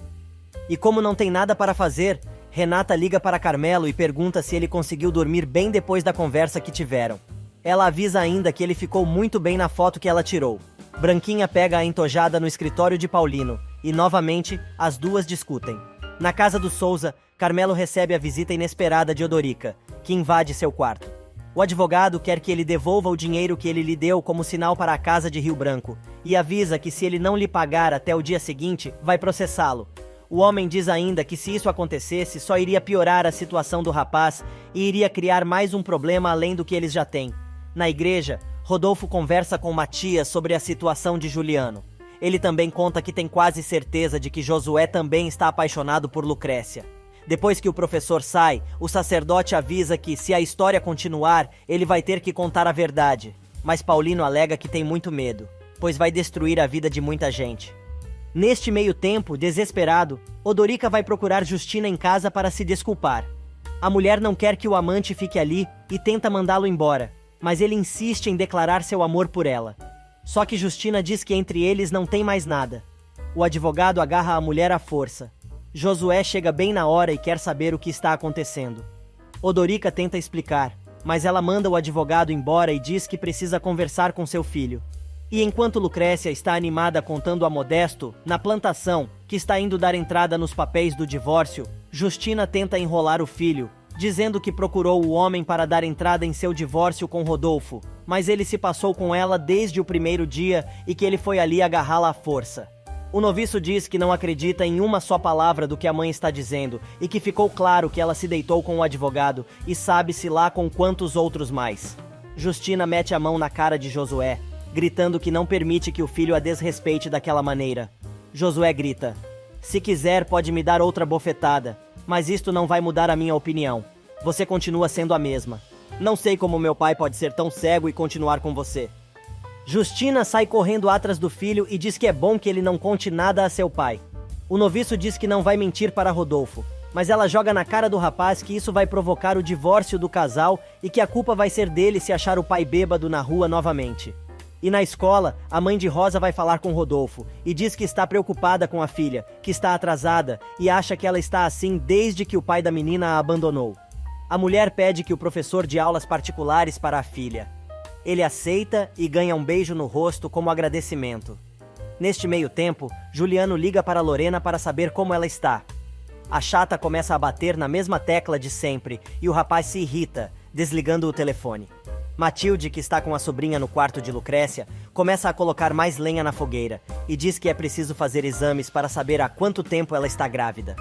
E como não tem nada para fazer, Renata liga para Carmelo e pergunta se ele conseguiu dormir bem depois da conversa que tiveram. Ela avisa ainda que ele ficou muito bem na foto que ela tirou. Branquinha pega a entojada no escritório de Paulino e, novamente, as duas discutem. Na casa do Souza, Carmelo recebe a visita inesperada de Odorica, que invade seu quarto. O advogado quer que ele devolva o dinheiro que ele lhe deu como sinal para a casa de Rio Branco e avisa que se ele não lhe pagar até o dia seguinte, vai processá-lo. O homem diz ainda que se isso acontecesse, só iria piorar a situação do rapaz e iria criar mais um problema além do que eles já têm. Na igreja, Rodolfo conversa com Matias sobre a situação de Juliano. Ele também conta que tem quase certeza de que Josué também está apaixonado por Lucrécia. Depois que o professor sai, o sacerdote avisa que, se a história continuar, ele vai ter que contar a verdade. Mas Paulino alega que tem muito medo, pois vai destruir a vida de muita gente. Neste meio tempo, desesperado, Odorica vai procurar Justina em casa para se desculpar. A mulher não quer que o amante fique ali e tenta mandá-lo embora, mas ele insiste em declarar seu amor por ela. Só que Justina diz que entre eles não tem mais nada. O advogado agarra a mulher à força. Josué chega bem na hora e quer saber o que está acontecendo. Odorica tenta explicar, mas ela manda o advogado embora e diz que precisa conversar com seu filho. E enquanto Lucrécia está animada contando a Modesto, na plantação, que está indo dar entrada nos papéis do divórcio, Justina tenta enrolar o filho, dizendo que procurou o homem para dar entrada em seu divórcio com Rodolfo, mas ele se passou com ela desde o primeiro dia e que ele foi ali agarrá-la à força. O noviço diz que não acredita em uma só palavra do que a mãe está dizendo e que ficou claro que ela se deitou com o advogado e sabe-se lá com quantos outros mais. Justina mete a mão na cara de Josué, gritando que não permite que o filho a desrespeite daquela maneira. Josué grita: "Se quiser, pode me dar outra bofetada, mas isto não vai mudar a minha opinião. Você continua sendo a mesma. Não sei como meu pai pode ser tão cego e continuar com você." Justina sai correndo atrás do filho e diz que é bom que ele não conte nada a seu pai. O noviço diz que não vai mentir para Rodolfo, mas ela joga na cara do rapaz que isso vai provocar o divórcio do casal e que a culpa vai ser dele se achar o pai bêbado na rua novamente. E na escola, a mãe de Rosa vai falar com Rodolfo e diz que está preocupada com a filha, que está atrasada e acha que ela está assim desde que o pai da menina a abandonou. A mulher pede que o professor de aulas particulares para a filha. Ele aceita e ganha um beijo no rosto como agradecimento. Neste meio tempo, Juliano liga para Lorena para saber como ela está. A chata começa a bater na mesma tecla de sempre e o rapaz se irrita, desligando o telefone. Matilde, que está com a sobrinha no quarto de Lucrécia, começa a colocar mais lenha na fogueira e diz que é preciso fazer exames para saber há quanto tempo ela está grávida.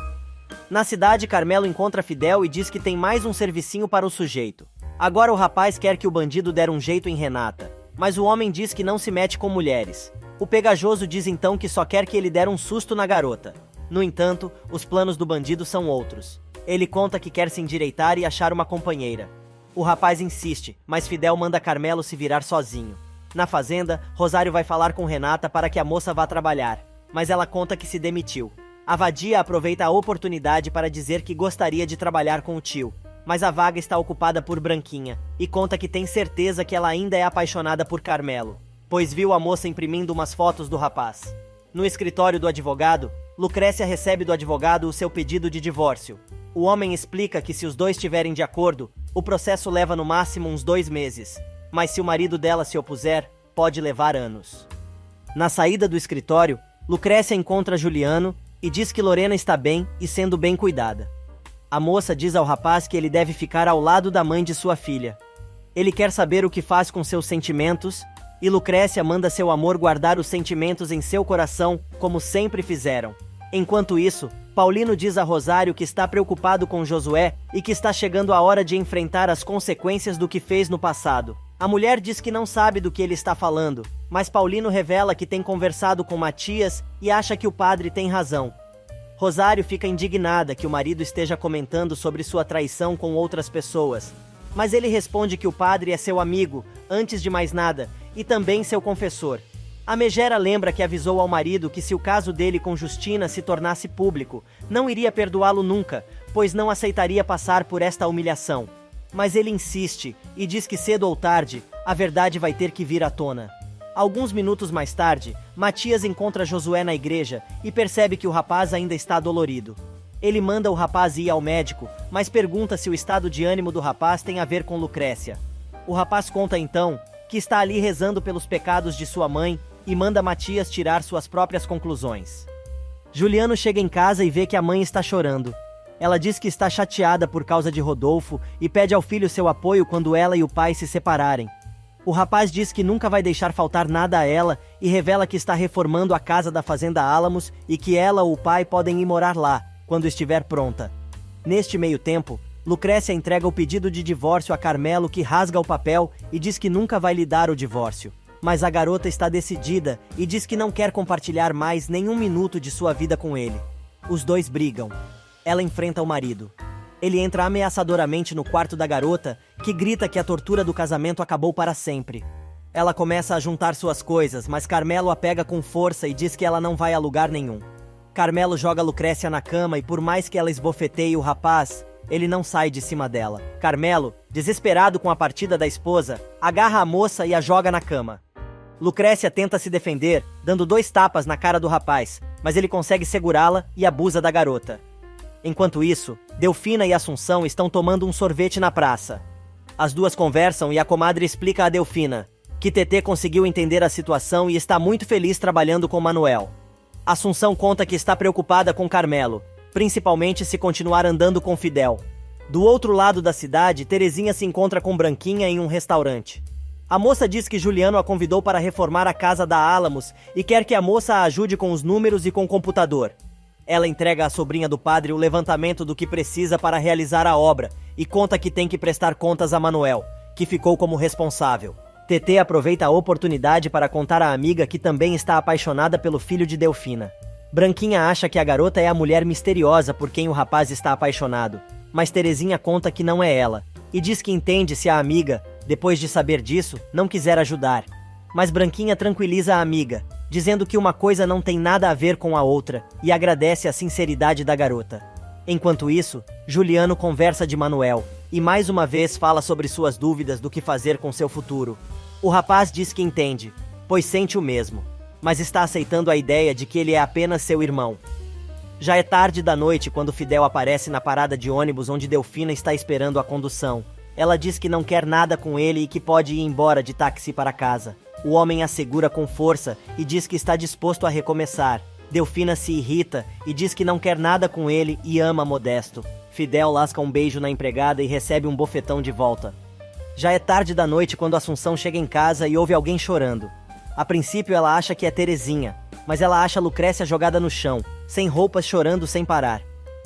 Na cidade, Carmelo encontra Fidel e diz que tem mais um servicinho para o sujeito. Agora o rapaz quer que o bandido der um jeito em Renata, mas o homem diz que não se mete com mulheres. O pegajoso diz então que só quer que ele der um susto na garota. No entanto, os planos do bandido são outros. Ele conta que quer se endireitar e achar uma companheira. O rapaz insiste, mas Fidel manda Carmelo se virar sozinho. Na fazenda, Rosário vai falar com Renata para que a moça vá trabalhar, mas ela conta que se demitiu. A vadia aproveita a oportunidade para dizer que gostaria de trabalhar com o tio, mas a vaga está ocupada por Branquinha, e conta que tem certeza que ela ainda é apaixonada por Carmelo, pois viu a moça imprimindo umas fotos do rapaz. No escritório do advogado, Lucrécia recebe do advogado o seu pedido de divórcio. O homem explica que se os dois estiverem de acordo, o processo leva no máximo uns 2 meses, mas se o marido dela se opuser, pode levar anos. Na saída do escritório, Lucrécia encontra Juliano e diz que Lorena está bem e sendo bem cuidada. A moça diz ao rapaz que ele deve ficar ao lado da mãe de sua filha. Ele quer saber o que faz com seus sentimentos, e Lucrécia manda seu amor guardar os sentimentos em seu coração, como sempre fizeram. Enquanto isso, Paulino diz a Rosário que está preocupado com Josué e que está chegando a hora de enfrentar as consequências do que fez no passado. A mulher diz que não sabe do que ele está falando, mas Paulino revela que tem conversado com Matias e acha que o padre tem razão. Rosário fica indignada que o marido esteja comentando sobre sua traição com outras pessoas, mas ele responde que o padre é seu amigo, antes de mais nada, e também seu confessor. A megera lembra que avisou ao marido que se o caso dele com Justina se tornasse público, não iria perdoá-lo nunca, pois não aceitaria passar por esta humilhação. Mas ele insiste e diz que cedo ou tarde, a verdade vai ter que vir à tona. Alguns minutos mais tarde, Matias encontra Josué na igreja e percebe que o rapaz ainda está dolorido. Ele manda o rapaz ir ao médico, mas pergunta se o estado de ânimo do rapaz tem a ver com Lucrécia. O rapaz conta então que está ali rezando pelos pecados de sua mãe e manda Matias tirar suas próprias conclusões. Juliano chega em casa e vê que a mãe está chorando. Ela diz que está chateada por causa de Rodolfo e pede ao filho seu apoio quando ela e o pai se separarem. O rapaz diz que nunca vai deixar faltar nada a ela e revela que está reformando a casa da Fazenda Álamos e que ela ou o pai podem ir morar lá, quando estiver pronta. Neste meio tempo, Lucrécia entrega o pedido de divórcio a Carmelo, que rasga o papel e diz que nunca vai lhe dar o divórcio. Mas a garota está decidida e diz que não quer compartilhar mais nenhum minuto de sua vida com ele. Os dois brigam. Ela enfrenta o marido. Ele entra ameaçadoramente no quarto da garota, que grita que a tortura do casamento acabou para sempre. Ela começa a juntar suas coisas, mas Carmelo a pega com força e diz que ela não vai a lugar nenhum. Carmelo joga Lucrécia na cama e por mais que ela esbofeteie o rapaz, ele não sai de cima dela. Carmelo, desesperado com a partida da esposa, agarra a moça e a joga na cama. Lucrécia tenta se defender, dando 2 tapas na cara do rapaz, mas ele consegue segurá-la e abusa da garota. Enquanto isso, Delfina e Assunção estão tomando um sorvete na praça. As duas conversam e a comadre explica a Delfina que Tetê conseguiu entender a situação e está muito feliz trabalhando com Manuel. Assunção conta que está preocupada com Carmelo, principalmente se continuar andando com Fidel. Do outro lado da cidade, Terezinha se encontra com Branquinha em um restaurante. A moça diz que Juliano a convidou para reformar a casa da Álamos e quer que a moça a ajude com os números e com o computador. Ela entrega à sobrinha do padre o levantamento do que precisa para realizar a obra e conta que tem que prestar contas a Manuel, que ficou como responsável. Tetê aproveita a oportunidade para contar à amiga que também está apaixonada pelo filho de Delfina. Branquinha acha que a garota é a mulher misteriosa por quem o rapaz está apaixonado, mas Terezinha conta que não é ela, e diz que entende se a amiga, depois de saber disso, não quiser ajudar. Mas Branquinha tranquiliza a amiga, dizendo que uma coisa não tem nada a ver com a outra, e agradece a sinceridade da garota. Enquanto isso, Juliano conversa de Manuel, e mais uma vez fala sobre suas dúvidas do que fazer com seu futuro. O rapaz diz que entende, pois sente o mesmo, mas está aceitando a ideia de que ele é apenas seu irmão. Já é tarde da noite quando Fidel aparece na parada de ônibus onde Delfina está esperando a condução. Ela diz que não quer nada com ele e que pode ir embora de táxi para casa. O homem a segura com força e diz que está disposto a recomeçar. Delfina se irrita e diz que não quer nada com ele e ama Modesto. Fidel lasca um beijo na empregada e recebe um bofetão de volta. Já é tarde da noite quando Assunção chega em casa e ouve alguém chorando. A princípio ela acha que é Terezinha, mas ela acha Lucrécia jogada no chão, sem roupas, chorando sem parar.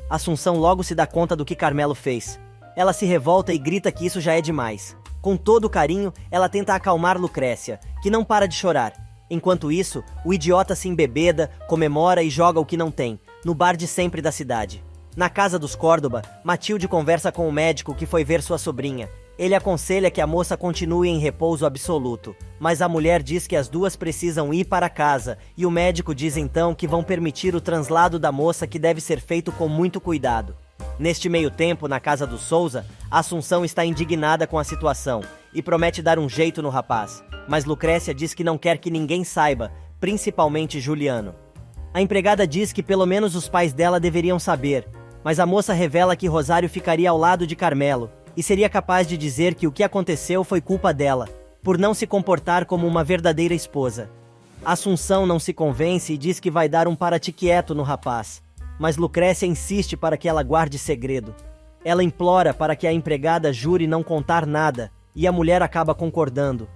Assunção logo se dá conta do que Carmelo fez. Ela se revolta e grita que isso já é demais. Com todo carinho, ela tenta acalmar Lucrécia, que não para de chorar. Enquanto isso, o idiota se embebeda, comemora e joga o que não tem, no bar de sempre da cidade. Na casa dos Córdoba, Matilde conversa com o médico que foi ver sua sobrinha. Ele aconselha que a moça continue em repouso absoluto, mas a mulher diz que as duas precisam ir para casa, e o médico diz então que vão permitir o translado da moça, que deve ser feito com muito cuidado. Neste meio tempo, na casa do Souza, Assunção está indignada com a situação e promete dar um jeito no rapaz, mas Lucrécia diz que não quer que ninguém saiba, principalmente Juliano. A empregada diz que pelo menos os pais dela deveriam saber, mas a moça revela que Rosário ficaria ao lado de Carmelo e seria capaz de dizer que o que aconteceu foi culpa dela, por não se comportar como uma verdadeira esposa. Assunção não se convence e diz que vai dar um para-te quieto no rapaz, mas Lucrécia insiste para que ela guarde segredo. Ela implora para que a empregada jure não contar nada, e a mulher acaba concordando.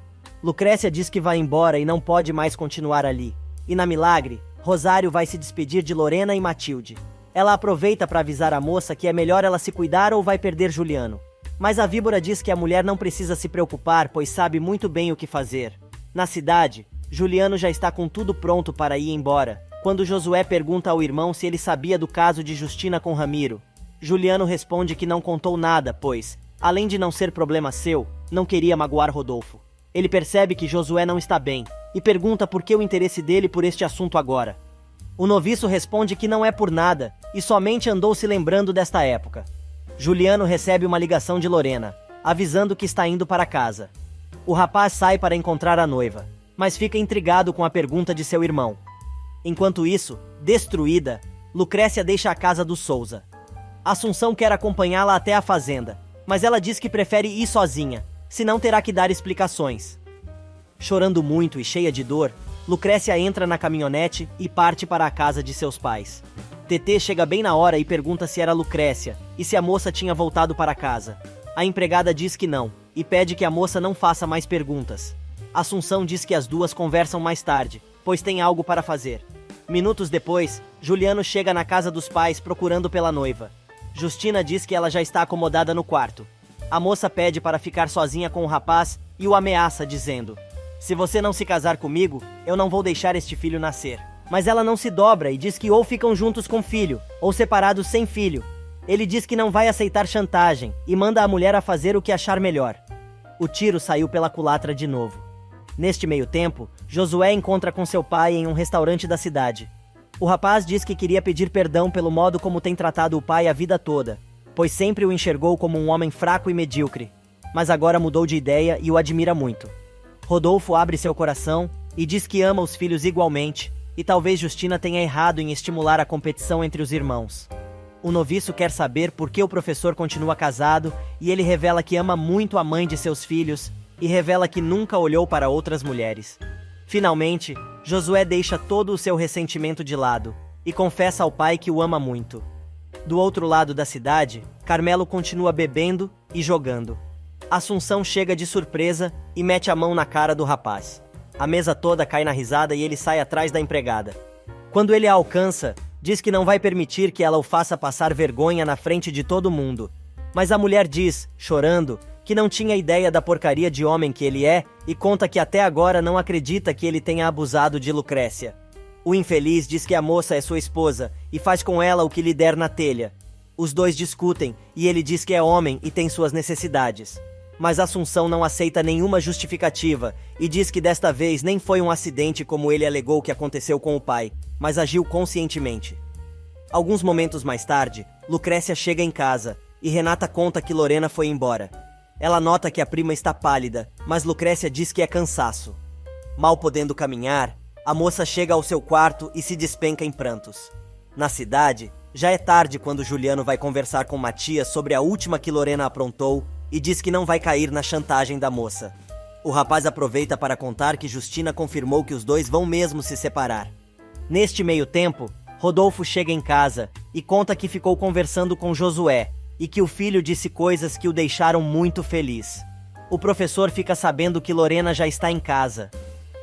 Lucrécia diz que vai embora e não pode mais continuar ali. E na Milagre, Rosário vai se despedir de Lorena e Matilde. Ela aproveita para avisar a moça que é melhor ela se cuidar ou vai perder Juliano. Mas a víbora diz que a mulher não precisa se preocupar, pois sabe muito bem o que fazer. Na cidade, Juliano já está com tudo pronto para ir embora, quando Josué pergunta ao irmão se ele sabia do caso de Justina com Ramiro. Juliano responde que não contou nada, pois, além de não ser problema seu, não queria magoar Rodolfo. Ele percebe que Josué não está bem, e pergunta por que o interesse dele por este assunto agora. O noviço responde que não é por nada, e somente andou se lembrando desta época. Juliano recebe uma ligação de Lorena, avisando que está indo para casa. O rapaz sai para encontrar a noiva, mas fica intrigado com a pergunta de seu irmão. Enquanto isso, destruída, Lucrécia deixa a casa do Souza. Assunção quer acompanhá-la até a fazenda, mas ela diz que prefere ir sozinha, senão terá que dar explicações. Chorando muito e cheia de dor, Lucrécia entra na caminhonete e parte para a casa de seus pais. Tetê chega bem na hora e pergunta se era Lucrécia e se a moça tinha voltado para casa. A empregada diz que não, e pede que a moça não faça mais perguntas. Assunção diz que as duas conversam mais tarde, pois tem algo para fazer. Minutos depois, Juliano chega na casa dos pais procurando pela noiva. Justina diz que ela já está acomodada no quarto. A moça pede para ficar sozinha com o rapaz e o ameaça, dizendo: "Se você não se casar comigo, eu não vou deixar este filho nascer." Mas ela não se dobra e diz que ou ficam juntos com filho, ou separados sem filho. Ele diz que não vai aceitar chantagem e manda a mulher a fazer o que achar melhor. O tiro saiu pela culatra de novo. Neste meio tempo, Josué encontra com seu pai em um restaurante da cidade. O rapaz diz que queria pedir perdão pelo modo como tem tratado o pai a vida toda, pois sempre o enxergou como um homem fraco e medíocre, mas agora mudou de ideia e o admira muito. Rodolfo abre seu coração e diz que ama os filhos igualmente, e talvez Justina tenha errado em estimular a competição entre os irmãos. O noviço quer saber por que o professor continua casado e ele revela que ama muito a mãe de seus filhos e revela que nunca olhou para outras mulheres. Finalmente, Josué deixa todo o seu ressentimento de lado e confessa ao pai que o ama muito. Do outro lado da cidade, Carmelo continua bebendo e jogando. Assunção chega de surpresa e mete a mão na cara do rapaz. A mesa toda cai na risada e ele sai atrás da empregada. Quando ele a alcança, diz que não vai permitir que ela o faça passar vergonha na frente de todo mundo. Mas a mulher diz, chorando, que não tinha ideia da porcaria de homem que ele é e conta que até agora não acredita que ele tenha abusado de Lucrécia. O infeliz diz que a moça é sua esposa e faz com ela o que lhe der na telha. Os dois discutem e ele diz que é homem e tem suas necessidades. Mas Assunção não aceita nenhuma justificativa e diz que desta vez nem foi um acidente como ele alegou que aconteceu com o pai, mas agiu conscientemente. Alguns momentos mais tarde, Lucrécia chega em casa e Renata conta que Lorena foi embora. Ela nota que a prima está pálida, mas Lucrécia diz que é cansaço. Mal podendo caminhar, a moça chega ao seu quarto e se despenca em prantos. Na cidade, já é tarde quando Juliano vai conversar com Matias sobre a última que Lorena aprontou e diz que não vai cair na chantagem da moça. O rapaz aproveita para contar que Justina confirmou que os dois vão mesmo se separar. Neste meio tempo, Rodolfo chega em casa e conta que ficou conversando com Josué e que o filho disse coisas que o deixaram muito feliz. O professor fica sabendo que Lorena já está em casa.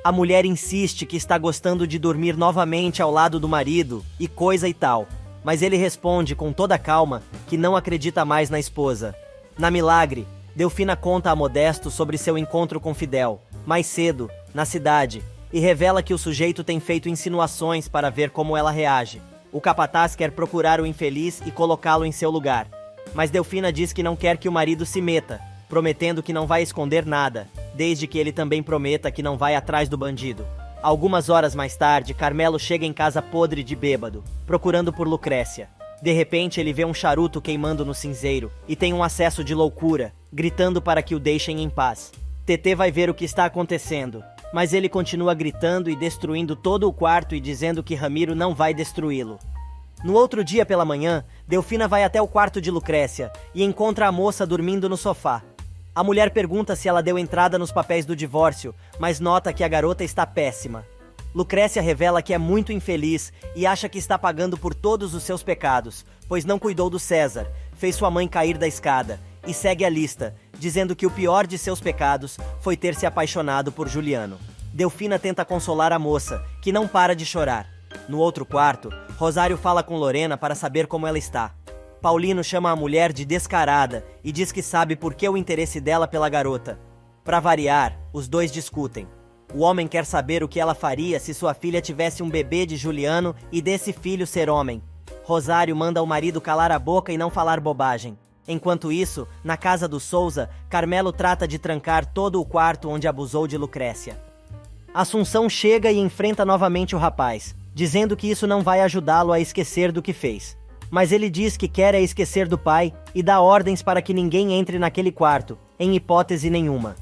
A mulher insiste que está gostando de dormir novamente ao lado do marido e coisa e tal, mas ele responde com toda calma que não acredita mais na esposa. Na Milagre, Delfina conta a Modesto sobre seu encontro com Fidel, mais cedo, na cidade, e revela que o sujeito tem feito insinuações para ver como ela reage. O capataz quer procurar o infeliz e colocá-lo em seu lugar, mas Delfina diz que não quer que o marido se meta, prometendo que não vai esconder nada, desde que ele também prometa que não vai atrás do bandido. Algumas horas mais tarde, Carmelo chega em casa podre de bêbado, procurando por Lucrécia. De repente, ele vê um charuto queimando no cinzeiro e tem um acesso de loucura, gritando para que o deixem em paz. Tetê vai ver o que está acontecendo mas ele continua gritando e destruindo todo o quarto e dizendo que Ramiro não vai destruí-lo. No outro dia pela manhã, Delfina vai até o quarto de Lucrécia e encontra a moça dormindo no sofá. A mulher pergunta se ela deu entrada nos papéis do divórcio, mas nota que a garota está péssima. Lucrécia revela que é muito infeliz e acha que está pagando por todos os seus pecados, pois não cuidou do César, fez sua mãe cair da escada, e segue a lista, dizendo que o pior de seus pecados foi ter se apaixonado por Juliano. Delfina tenta consolar a moça, que não para de chorar. No outro quarto, Rosário fala com Lorena para saber como ela está. Paulino chama a mulher de descarada e diz que sabe por que o interesse dela pela garota. Para variar, os dois discutem. O homem quer saber o que ela faria se sua filha tivesse um bebê de Juliano e desse filho ser homem. Rosário manda o marido calar a boca e não falar bobagem. Enquanto isso, na casa do Souza, Carmelo trata de trancar todo o quarto onde abusou de Lucrécia. Assunção chega e enfrenta novamente o rapaz, dizendo que isso não vai ajudá-lo a esquecer do que fez. Mas ele diz que quer esquecer do pai e dá ordens para que ninguém entre naquele quarto, em hipótese nenhuma.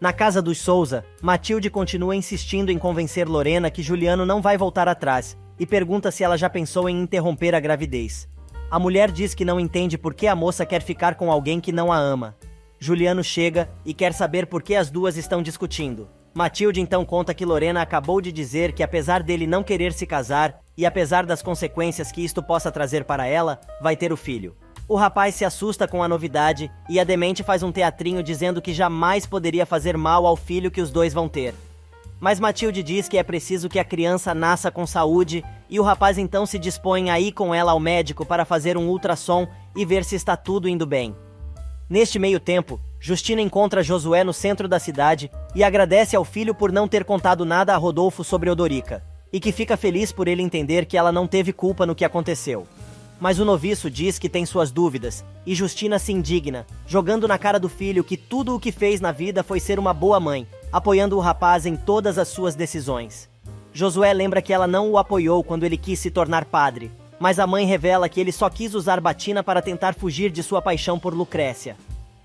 Na casa dos Souza, Matilde continua insistindo em convencer Lorena que Juliano não vai voltar atrás e pergunta se ela já pensou em interromper a gravidez. A mulher diz que não entende por que a moça quer ficar com alguém que não a ama. Juliano chega e quer saber por que as duas estão discutindo. Matilde então conta que Lorena acabou de dizer que apesar dele não querer se casar e apesar das consequências que isto possa trazer para ela, vai ter o filho. O rapaz se assusta com a novidade e a demente faz um teatrinho dizendo que jamais poderia fazer mal ao filho que os dois vão ter. Mas Matilde diz que é preciso que a criança nasça com saúde e o rapaz então se dispõe a ir com ela ao médico para fazer um ultrassom e ver se está tudo indo bem. Neste meio tempo, Justina encontra Josué no centro da cidade e agradece ao filho por não ter contado nada a Rodolfo sobre Odorica, e que fica feliz por ele entender que ela não teve culpa no que aconteceu. Mas o noviço diz que tem suas dúvidas, e Justina se indigna, jogando na cara do filho que tudo o que fez na vida foi ser uma boa mãe, apoiando o rapaz em todas as suas decisões. Josué lembra que ela não o apoiou quando ele quis se tornar padre, mas a mãe revela que ele só quis usar batina para tentar fugir de sua paixão por Lucrécia.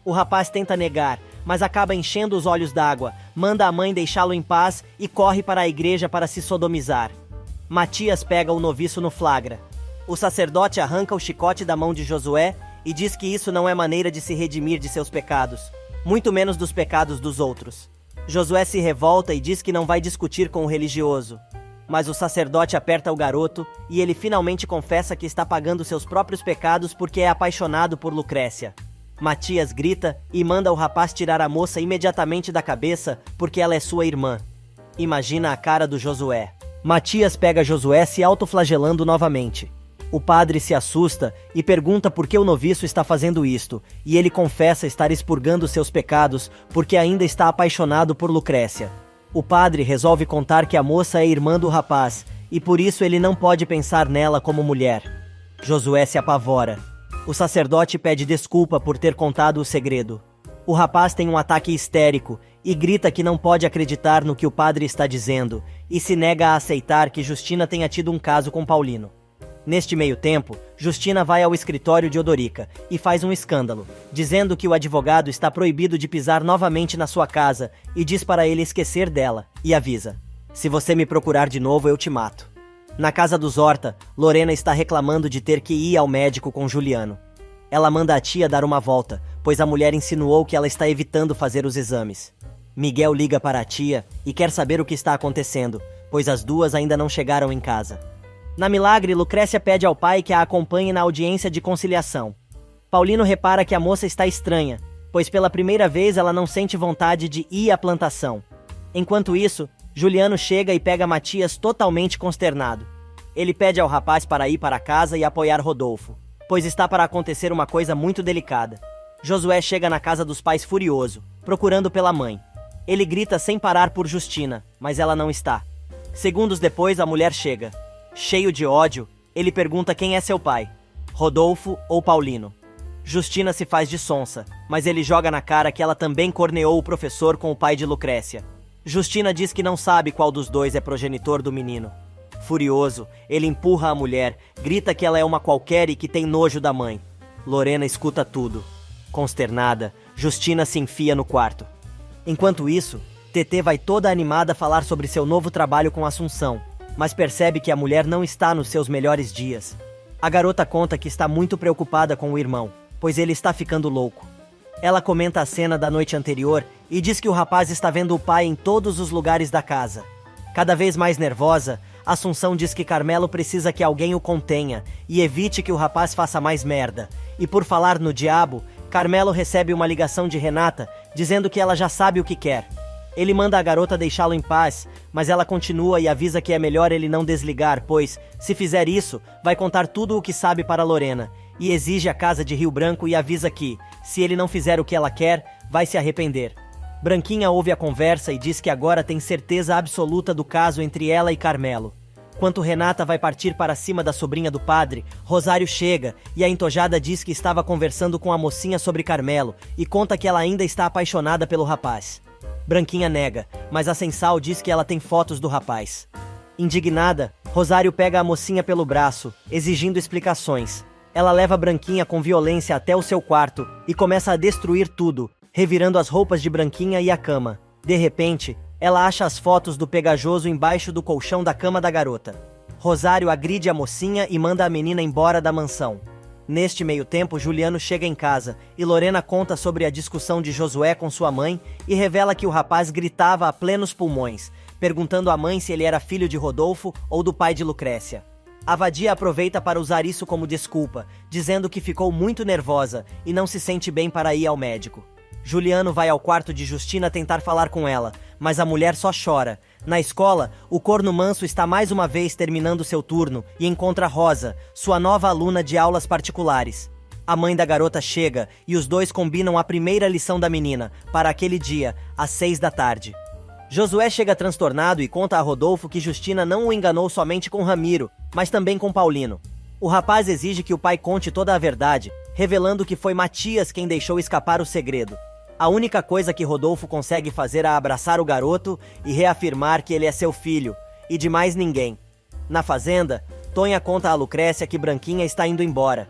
O rapaz tenta negar, mas acaba enchendo os olhos d'água, manda a mãe deixá-lo em paz e corre para a igreja para se sodomizar. Matias pega o noviço no flagra. O sacerdote arranca o chicote da mão de Josué e diz que isso não é maneira de se redimir de seus pecados, muito menos dos pecados dos outros. Josué se revolta e diz que não vai discutir com o religioso. Mas o sacerdote aperta o garoto e ele finalmente confessa que está pagando seus próprios pecados porque é apaixonado por Lucrécia. Matias grita e manda o rapaz tirar a moça imediatamente da cabeça porque ela é sua irmã. Imagina a cara do Josué. Matias pega Josué se autoflagelando novamente. O padre se assusta e pergunta por que o noviço está fazendo isto, e ele confessa estar expurgando seus pecados porque ainda está apaixonado por Lucrécia. O padre resolve contar que a moça é irmã do rapaz, e por isso ele não pode pensar nela como mulher. Josué se apavora. O sacerdote pede desculpa por ter contado o segredo. O rapaz tem um ataque histérico e grita que não pode acreditar no que o padre está dizendo, e se nega a aceitar que Justina tenha tido um caso com Paulino. Neste meio tempo, Justina vai ao escritório de Odorica e faz um escândalo, dizendo que o advogado está proibido de pisar novamente na sua casa e diz para ele esquecer dela, e avisa: "Se você me procurar de novo, eu te mato." Na casa dos Horta, Lorena está reclamando de ter que ir ao médico com Juliano. Ela manda a tia dar uma volta, pois a mulher insinuou que ela está evitando fazer os exames. Miguel liga para a tia e quer saber o que está acontecendo, pois as duas ainda não chegaram em casa. Na Milagre, Lucrécia pede ao pai que a acompanhe na audiência de conciliação. Paulino repara que a moça está estranha, pois pela primeira vez ela não sente vontade de ir à plantação. Enquanto isso, Juliano chega e pega Matias totalmente consternado. Ele pede ao rapaz para ir para casa e apoiar Rodolfo, pois está para acontecer uma coisa muito delicada. Josué chega na casa dos pais furioso, procurando pela mãe. Ele grita sem parar por Justina, mas ela não está. Segundos depois, a mulher chega. Cheio de ódio, ele pergunta quem é seu pai, Rodolfo ou Paulino. Justina se faz de sonsa, mas ele joga na cara que ela também corneou o professor com o pai de Lucrécia. Justina diz que não sabe qual dos dois é progenitor do menino. Furioso, ele empurra a mulher, grita que ela é uma qualquer e que tem nojo da mãe. Lorena escuta tudo. Consternada, Justina se enfia no quarto. Enquanto isso, TT vai toda animada falar sobre seu novo trabalho com Assunção, mas percebe que a mulher não está nos seus melhores dias. A garota conta que está muito preocupada com o irmão, pois ele está ficando louco. Ela comenta a cena da noite anterior e diz que o rapaz está vendo o pai em todos os lugares da casa. Cada vez mais nervosa, Assunção diz que Carmelo precisa que alguém o contenha e evite que o rapaz faça mais merda. E por falar no diabo, Carmelo recebe uma ligação de Renata dizendo que ela já sabe o que quer. Ele manda a garota deixá-lo em paz, mas ela continua e avisa que é melhor ele não desligar, pois, se fizer isso, vai contar tudo o que sabe para Lorena, e exige a casa de Rio Branco e avisa que, se ele não fizer o que ela quer, vai se arrepender. Branquinha ouve a conversa e diz que agora tem certeza absoluta do caso entre ela e Carmelo. Enquanto Renata vai partir para cima da sobrinha do padre, Rosário chega e a entojada diz que estava conversando com a mocinha sobre Carmelo e conta que ela ainda está apaixonada pelo rapaz. Branquinha nega, mas a Sensal diz que ela tem fotos do rapaz. Indignada, Rosário pega a mocinha pelo braço, exigindo explicações. Ela leva Branquinha com violência até o seu quarto e começa a destruir tudo, revirando as roupas de Branquinha e a cama. De repente, ela acha as fotos do pegajoso embaixo do colchão da cama da garota. Rosário agride a mocinha e manda a menina embora da mansão. Neste meio tempo, Juliano chega em casa e Lorena conta sobre a discussão de Josué com sua mãe e revela que o rapaz gritava a plenos pulmões, perguntando à mãe se ele era filho de Rodolfo ou do pai de Lucrécia. A vadia aproveita para usar isso como desculpa, dizendo que ficou muito nervosa e não se sente bem para ir ao médico. Juliano vai ao quarto de Justina tentar falar com ela, mas a mulher só chora. Na escola, o corno manso está mais uma vez terminando seu turno e encontra Rosa, sua nova aluna de aulas particulares. A mãe da garota chega e os dois combinam a primeira lição da menina, para aquele dia, às 6 da tarde. Josué chega transtornado e conta a Rodolfo que Justina não o enganou somente com Ramiro, mas também com Paulino. O rapaz exige que o pai conte toda a verdade, revelando que foi Matias quem deixou escapar o segredo. A única coisa que Rodolfo consegue fazer é abraçar o garoto e reafirmar que ele é seu filho, e de mais ninguém. Na fazenda, Tonha conta a Lucrécia que Branquinha está indo embora.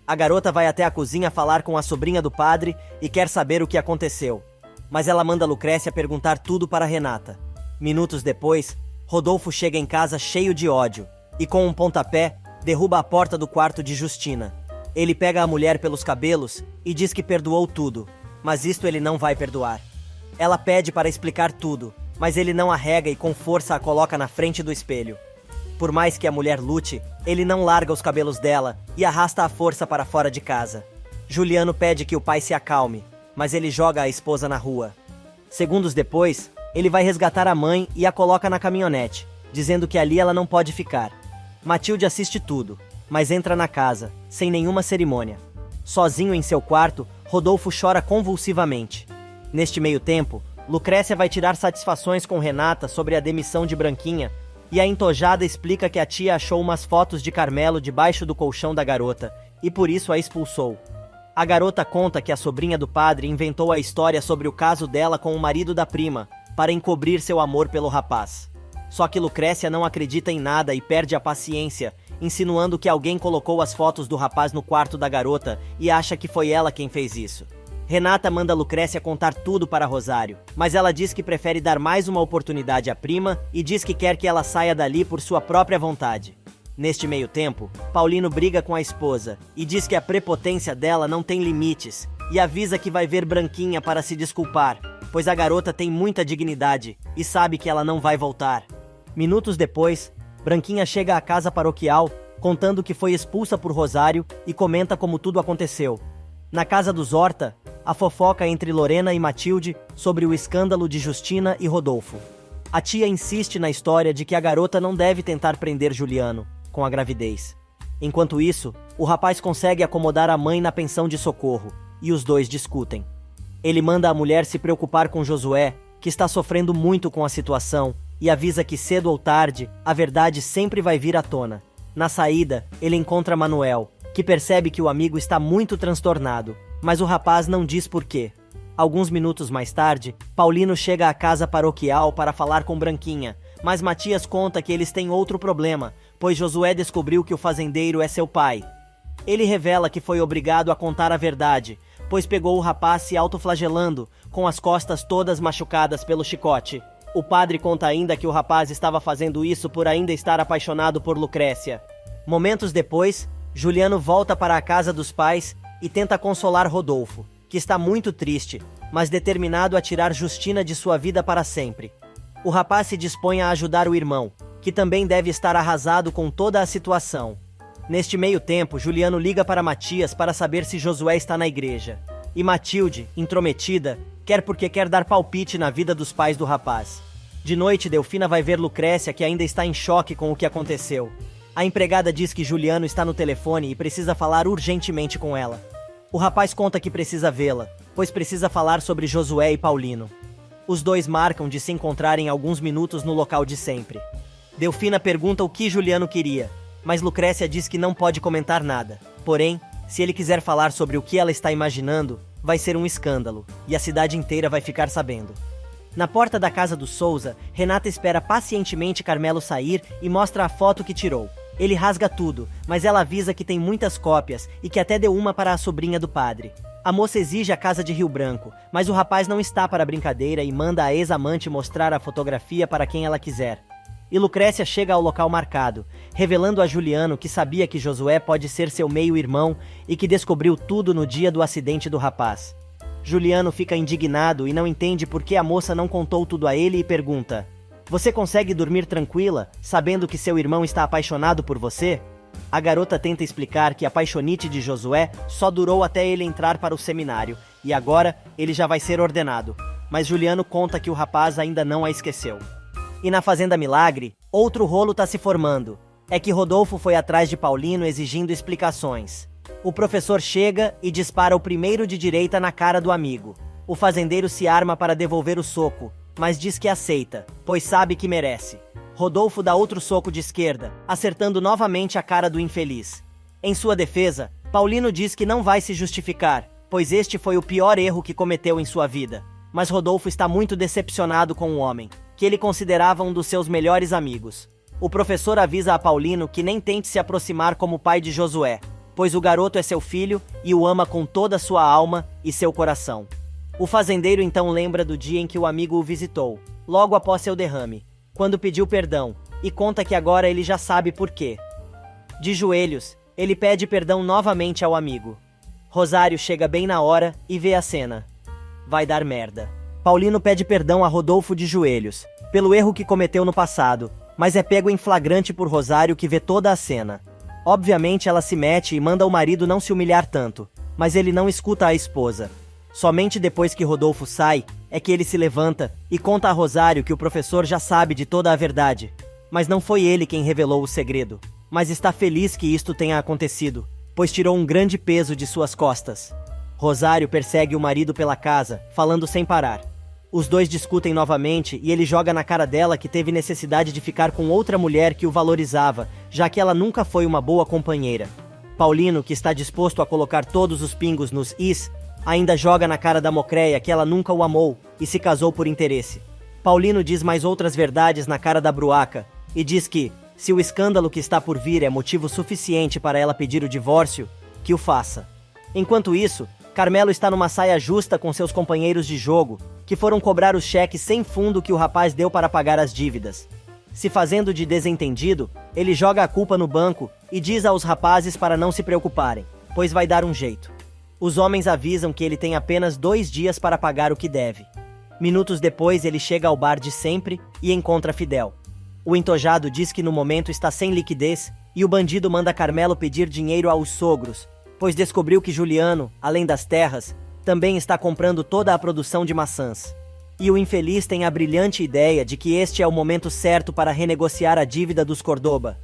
A garota vai até a cozinha falar com a sobrinha do padre e quer saber o que aconteceu. Mas ela manda Lucrécia perguntar tudo para Renata. Minutos depois, Rodolfo chega em casa cheio de ódio, e com um pontapé, derruba a porta do quarto de Justina. Ele pega a mulher pelos cabelos e diz que perdoou tudo. Mas isto ele não vai perdoar. Ela pede para explicar tudo, mas ele não arrega e com força a coloca na frente do espelho. Por mais que a mulher lute, ele não larga os cabelos dela e arrasta à força para fora de casa. Juliano pede que o pai se acalme, mas ele joga a esposa na rua. Segundos depois, ele vai resgatar a mãe e a coloca na caminhonete, dizendo que ali ela não pode ficar. Matilde assiste tudo, mas entra na casa, sem nenhuma cerimônia. Sozinho em seu quarto, Rodolfo chora convulsivamente. Neste meio tempo, Lucrécia vai tirar satisfações com Renata sobre a demissão de Branquinha e a entojada explica que a tia achou umas fotos de Carmelo debaixo do colchão da garota e por isso a expulsou. A garota conta que a sobrinha do padre inventou a história sobre o caso dela com o marido da prima para encobrir seu amor pelo rapaz. Só que Lucrécia não acredita em nada e perde a paciência, insinuando que alguém colocou as fotos do rapaz no quarto da garota e acha que foi ela quem fez isso. Renata manda Lucrécia contar tudo para Rosário, mas ela diz que prefere dar mais uma oportunidade à prima e diz que quer que ela saia dali por sua própria vontade. Neste meio tempo, Paulino briga com a esposa e diz que a prepotência dela não tem limites e avisa que vai ver Branquinha para se desculpar, pois a garota tem muita dignidade e sabe que ela não vai voltar. Minutos depois, Branquinha chega à casa paroquial, contando que foi expulsa por Rosário e comenta como tudo aconteceu. Na casa dos Horta, a fofoca entre Lorena e Matilde sobre o escândalo de Justina e Rodolfo. A tia insiste na história de que a garota não deve tentar prender Juliano, com a gravidez. Enquanto isso, o rapaz consegue acomodar a mãe na pensão de socorro, e os dois discutem. Ele manda a mulher se preocupar com Josué, que está sofrendo muito com a situação, e avisa que cedo ou tarde, a verdade sempre vai vir à tona. Na saída, ele encontra Manuel, que percebe que o amigo está muito transtornado, mas o rapaz não diz por quê. Alguns minutos mais tarde, Paulino chega à casa paroquial para falar com Branquinha, mas Matias conta que eles têm outro problema, pois Josué descobriu que o fazendeiro é seu pai. Ele revela que foi obrigado a contar a verdade, pois pegou o rapaz se autoflagelando, com as costas todas machucadas pelo chicote. O padre conta ainda que o rapaz estava fazendo isso por ainda estar apaixonado por Lucrécia. Momentos depois, Juliano volta para a casa dos pais e tenta consolar Rodolfo, que está muito triste, mas determinado a tirar Justina de sua vida para sempre. O rapaz se dispõe a ajudar o irmão, que também deve estar arrasado com toda a situação. Neste meio tempo, Juliano liga para Matias para saber se Josué está na igreja. E Matilde, intrometida, quer porque quer dar palpite na vida dos pais do rapaz. De noite, Delfina vai ver Lucrécia, que ainda está em choque com o que aconteceu. A empregada diz que Juliano está no telefone e precisa falar urgentemente com ela. O rapaz conta que precisa vê-la, pois precisa falar sobre Josué e Paulino. Os dois marcam de se encontrarem alguns minutos no local de sempre. Delfina pergunta o que Juliano queria, mas Lucrécia diz que não pode comentar nada. Porém, se ele quiser falar sobre o que ela está imaginando, vai ser um escândalo, e a cidade inteira vai ficar sabendo. Na porta da casa do Souza, Renata espera pacientemente Carmelo sair e mostra a foto que tirou. Ele rasga tudo, mas ela avisa que tem muitas cópias e que até deu uma para a sobrinha do padre. A moça exige a casa de Rio Branco, mas o rapaz não está para a brincadeira e manda a ex-amante mostrar a fotografia para quem ela quiser. E Lucrécia chega ao local marcado, revelando a Juliano que sabia que Josué pode ser seu meio-irmão e que descobriu tudo no dia do acidente do rapaz. Juliano fica indignado e não entende por que a moça não contou tudo a ele e pergunta: "Você consegue dormir tranquila, sabendo que seu irmão está apaixonado por você?" A garota tenta explicar que a paixonite de Josué só durou até ele entrar para o seminário, e agora ele já vai ser ordenado. Mas Juliano conta que o rapaz ainda não a esqueceu. E na Fazenda Milagre, outro rolo tá se formando. É que Rodolfo foi atrás de Paulino exigindo explicações. O professor chega e dispara o primeiro de direita na cara do amigo. O fazendeiro se arma para devolver o soco, mas diz que aceita, pois sabe que merece. Rodolfo dá outro soco de esquerda, acertando novamente a cara do infeliz. Em sua defesa, Paulino diz que não vai se justificar, pois este foi o pior erro que cometeu em sua vida. Mas Rodolfo está muito decepcionado com o homem, que ele considerava um dos seus melhores amigos. O professor avisa a Paulino que nem tente se aproximar como pai de Josué, pois o garoto é seu filho e o ama com toda a sua alma e seu coração. O fazendeiro então lembra do dia em que o amigo o visitou, logo após seu derrame, quando pediu perdão, e conta que agora ele já sabe por quê. De joelhos, ele pede perdão novamente ao amigo. Rosário chega bem na hora e vê a cena. Vai dar merda. Paulino pede perdão a Rodolfo de joelhos, pelo erro que cometeu no passado, mas é pego em flagrante por Rosário, que vê toda a cena. Obviamente ela se mete e manda o marido não se humilhar tanto, mas ele não escuta a esposa. Somente depois que Rodolfo sai, é que ele se levanta e conta a Rosário que o professor já sabe de toda a verdade. Mas não foi ele quem revelou o segredo, mas está feliz que isto tenha acontecido, pois tirou um grande peso de suas costas. Rosário persegue o marido pela casa, falando sem parar. Os dois discutem novamente e ele joga na cara dela que teve necessidade de ficar com outra mulher que o valorizava, já que ela nunca foi uma boa companheira. Paulino, que está disposto a colocar todos os pingos nos is, ainda joga na cara da Mocreia que ela nunca o amou e se casou por interesse. Paulino diz mais outras verdades na cara da Bruaca e diz que, se o escândalo que está por vir é motivo suficiente para ela pedir o divórcio, que o faça. Enquanto isso, Carmelo está numa saia justa com seus companheiros de jogo, que foram cobrar os cheques sem fundo que o rapaz deu para pagar as dívidas. Se fazendo de desentendido, ele joga a culpa no banco e diz aos rapazes para não se preocuparem, pois vai dar um jeito. Os homens avisam que ele tem apenas 2 dias para pagar o que deve. Minutos depois, ele chega ao bar de sempre e encontra Fidel. O entojado diz que no momento está sem liquidez e o bandido manda Carmelo pedir dinheiro aos sogros, pois descobriu que Juliano, além das terras, também está comprando toda a produção de maçãs. E o infeliz tem a brilhante ideia de que este é o momento certo para renegociar a dívida dos Cordoba.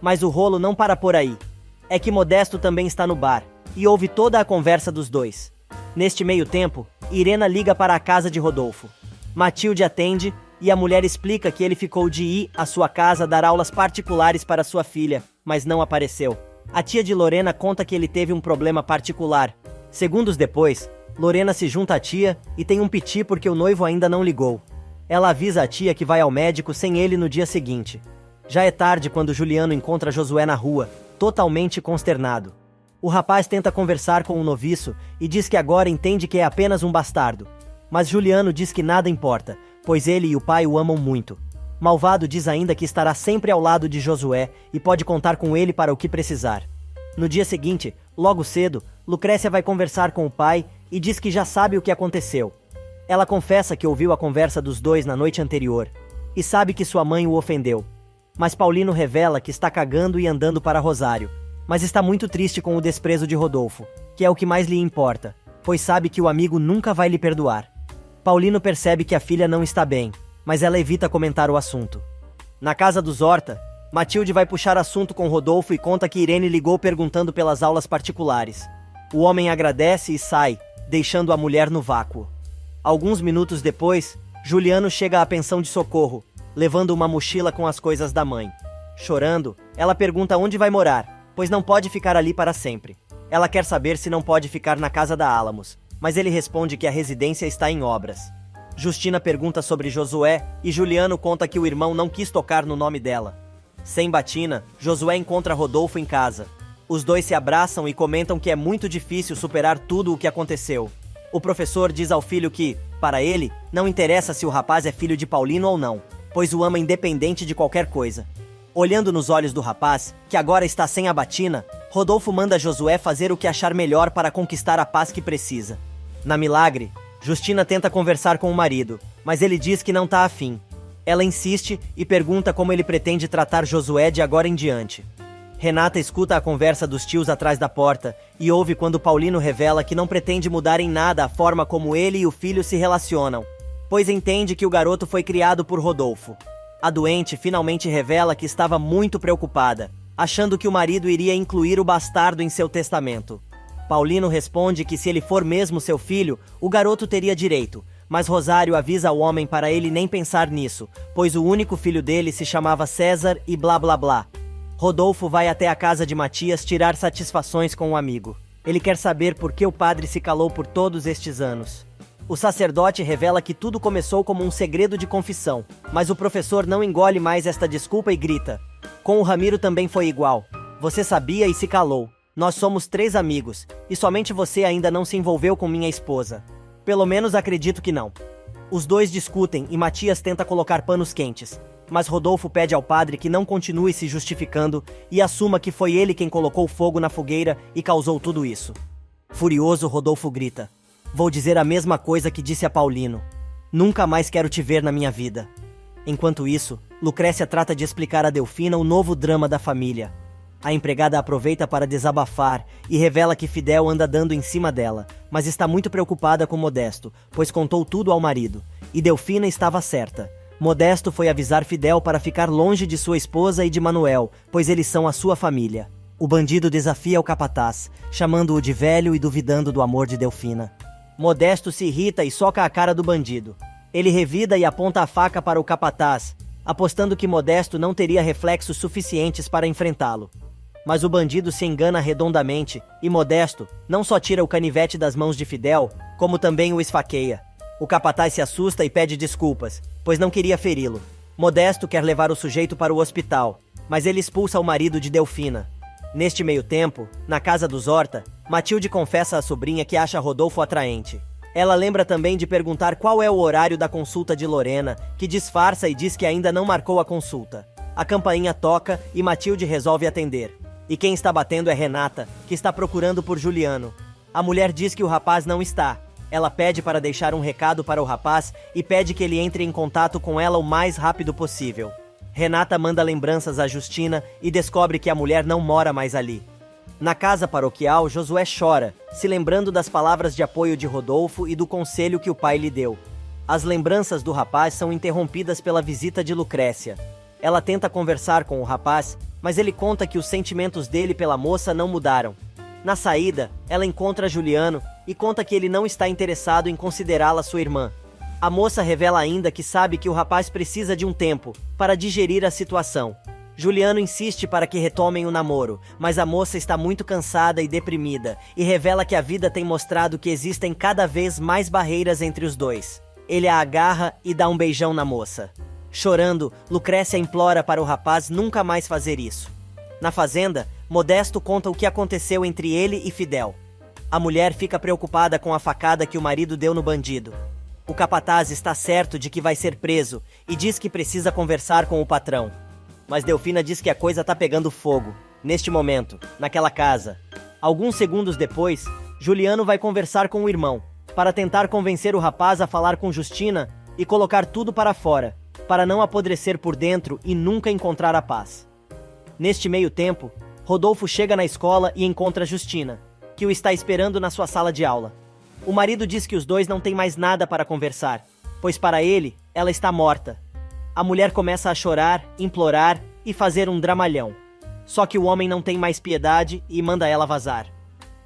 Mas o rolo não para por aí. É que Modesto também está no bar e ouve toda a conversa dos dois. Neste meio tempo, Irena liga para a casa de Rodolfo. Matilde atende e a mulher explica que ele ficou de ir à sua casa dar aulas particulares para sua filha, mas não apareceu. A tia de Lorena conta que ele teve um problema particular. Segundos depois, Lorena se junta à tia e tem um piti porque o noivo ainda não ligou. Ela avisa a tia que vai ao médico sem ele no dia seguinte. Já é tarde quando Juliano encontra Josué na rua, totalmente consternado. O rapaz tenta conversar com o noviço e diz que agora entende que é apenas um bastardo. Mas Juliano diz que nada importa, pois ele e o pai o amam muito. Malvado diz ainda que estará sempre ao lado de Josué e pode contar com ele para o que precisar. No dia seguinte, logo cedo, Lucrécia vai conversar com o pai e diz que já sabe o que aconteceu. Ela confessa que ouviu a conversa dos dois na noite anterior e sabe que sua mãe o ofendeu. Mas Paulino revela que está cagando e andando para Rosário, mas está muito triste com o desprezo de Rodolfo, que é o que mais lhe importa, pois sabe que o amigo nunca vai lhe perdoar. Paulino percebe que a filha não está bem, mas ela evita comentar o assunto. Na casa dos Horta, Matilde vai puxar assunto com Rodolfo e conta que Irene ligou perguntando pelas aulas particulares. O homem agradece e sai, deixando a mulher no vácuo. Alguns minutos depois, Juliano chega à pensão de socorro, levando uma mochila com as coisas da mãe. Chorando, ela pergunta onde vai morar, pois não pode ficar ali para sempre. Ela quer saber se não pode ficar na casa da Álamos, mas ele responde que a residência está em obras. Justina pergunta sobre Josué e Juliano conta que o irmão não quis tocar no nome dela. Sem batina, Josué encontra Rodolfo em casa. Os dois se abraçam e comentam que é muito difícil superar tudo o que aconteceu. O professor diz ao filho que, para ele, não interessa se o rapaz é filho de Paulino ou não, pois o ama independente de qualquer coisa. Olhando nos olhos do rapaz, que agora está sem a batina, Rodolfo manda Josué fazer o que achar melhor para conquistar a paz que precisa. Na Milagre, Justina tenta conversar com o marido, mas ele diz que não tá afim. Ela insiste e pergunta como ele pretende tratar Josué de agora em diante. Renata escuta a conversa dos tios atrás da porta e ouve quando Paulino revela que não pretende mudar em nada a forma como ele e o filho se relacionam, pois entende que o garoto foi criado por Rodolfo. A doente finalmente revela que estava muito preocupada, achando que o marido iria incluir o bastardo em seu testamento. Paulino responde que se ele for mesmo seu filho, o garoto teria direito, mas Rosário avisa o homem para ele nem pensar nisso, pois o único filho dele se chamava César e blá blá blá. Rodolfo vai até a casa de Matias tirar satisfações com o amigo. Ele quer saber por que o padre se calou por todos estes anos. O sacerdote revela que tudo começou como um segredo de confissão, mas o professor não engole mais esta desculpa e grita: com o Ramiro também foi igual. Você sabia e se calou. Nós somos 3 amigos, e somente você ainda não se envolveu com minha esposa. Pelo menos acredito que não. Os dois discutem e Matias tenta colocar panos quentes, mas Rodolfo pede ao padre que não continue se justificando e assuma que foi ele quem colocou fogo na fogueira e causou tudo isso. Furioso, Rodolfo grita: vou dizer a mesma coisa que disse a Paulino. Nunca mais quero te ver na minha vida. Enquanto isso, Lucrécia trata de explicar a Delfina o novo drama da família. A empregada aproveita para desabafar e revela que Fidel anda dando em cima dela, mas está muito preocupada com Modesto, pois contou tudo ao marido. E Delfina estava certa. Modesto foi avisar Fidel para ficar longe de sua esposa e de Manuel, pois eles são a sua família. O bandido desafia o capataz, chamando-o de velho e duvidando do amor de Delfina. Modesto se irrita e soca a cara do bandido. Ele revida e aponta a faca para o capataz, apostando que Modesto não teria reflexos suficientes para enfrentá-lo. Mas o bandido se engana redondamente e Modesto não só tira o canivete das mãos de Fidel, como também o esfaqueia. O capataz se assusta e pede desculpas, pois não queria feri-lo. Modesto quer levar o sujeito para o hospital, mas ele expulsa o marido de Delfina. Neste meio tempo, na casa dos Horta, Matilde confessa à sobrinha que acha Rodolfo atraente. Ela lembra também de perguntar qual é o horário da consulta de Lorena, que disfarça e diz que ainda não marcou a consulta. A campainha toca e Matilde resolve atender. E quem está batendo é Renata, que está procurando por Juliano. A mulher diz que o rapaz não está. Ela pede para deixar um recado para o rapaz e pede que ele entre em contato com ela o mais rápido possível. Renata manda lembranças a Justina e descobre que a mulher não mora mais ali. Na casa paroquial, Josué chora, se lembrando das palavras de apoio de Rodolfo e do conselho que o pai lhe deu. As lembranças do rapaz são interrompidas pela visita de Lucrécia. Ela tenta conversar com o rapaz, mas ele conta que os sentimentos dele pela moça não mudaram. Na saída, ela encontra Juliano e conta que ele não está interessado em considerá-la sua irmã. A moça revela ainda que sabe que o rapaz precisa de um tempo para digerir a situação. Juliano insiste para que retomem o namoro, mas a moça está muito cansada e deprimida e revela que a vida tem mostrado que existem cada vez mais barreiras entre os dois. Ele a agarra e dá um beijão na moça. Chorando, Lucrécia implora para o rapaz nunca mais fazer isso. Na fazenda, Modesto conta o que aconteceu entre ele e Fidel. A mulher fica preocupada com a facada que o marido deu no bandido. O capataz está certo de que vai ser preso e diz que precisa conversar com o patrão. Mas Delfina diz que a coisa tá pegando fogo, neste momento, naquela casa. Alguns segundos depois, Juliano vai conversar com o irmão, para tentar convencer o rapaz a falar com Justina e colocar tudo para fora, para não apodrecer por dentro e nunca encontrar a paz. Neste meio tempo, Rodolfo chega na escola e encontra Justina, que o está esperando na sua sala de aula. O marido diz que os dois não têm mais nada para conversar, pois para ele, ela está morta. A mulher começa a chorar, implorar e fazer um dramalhão. Só que o homem não tem mais piedade e manda ela vazar.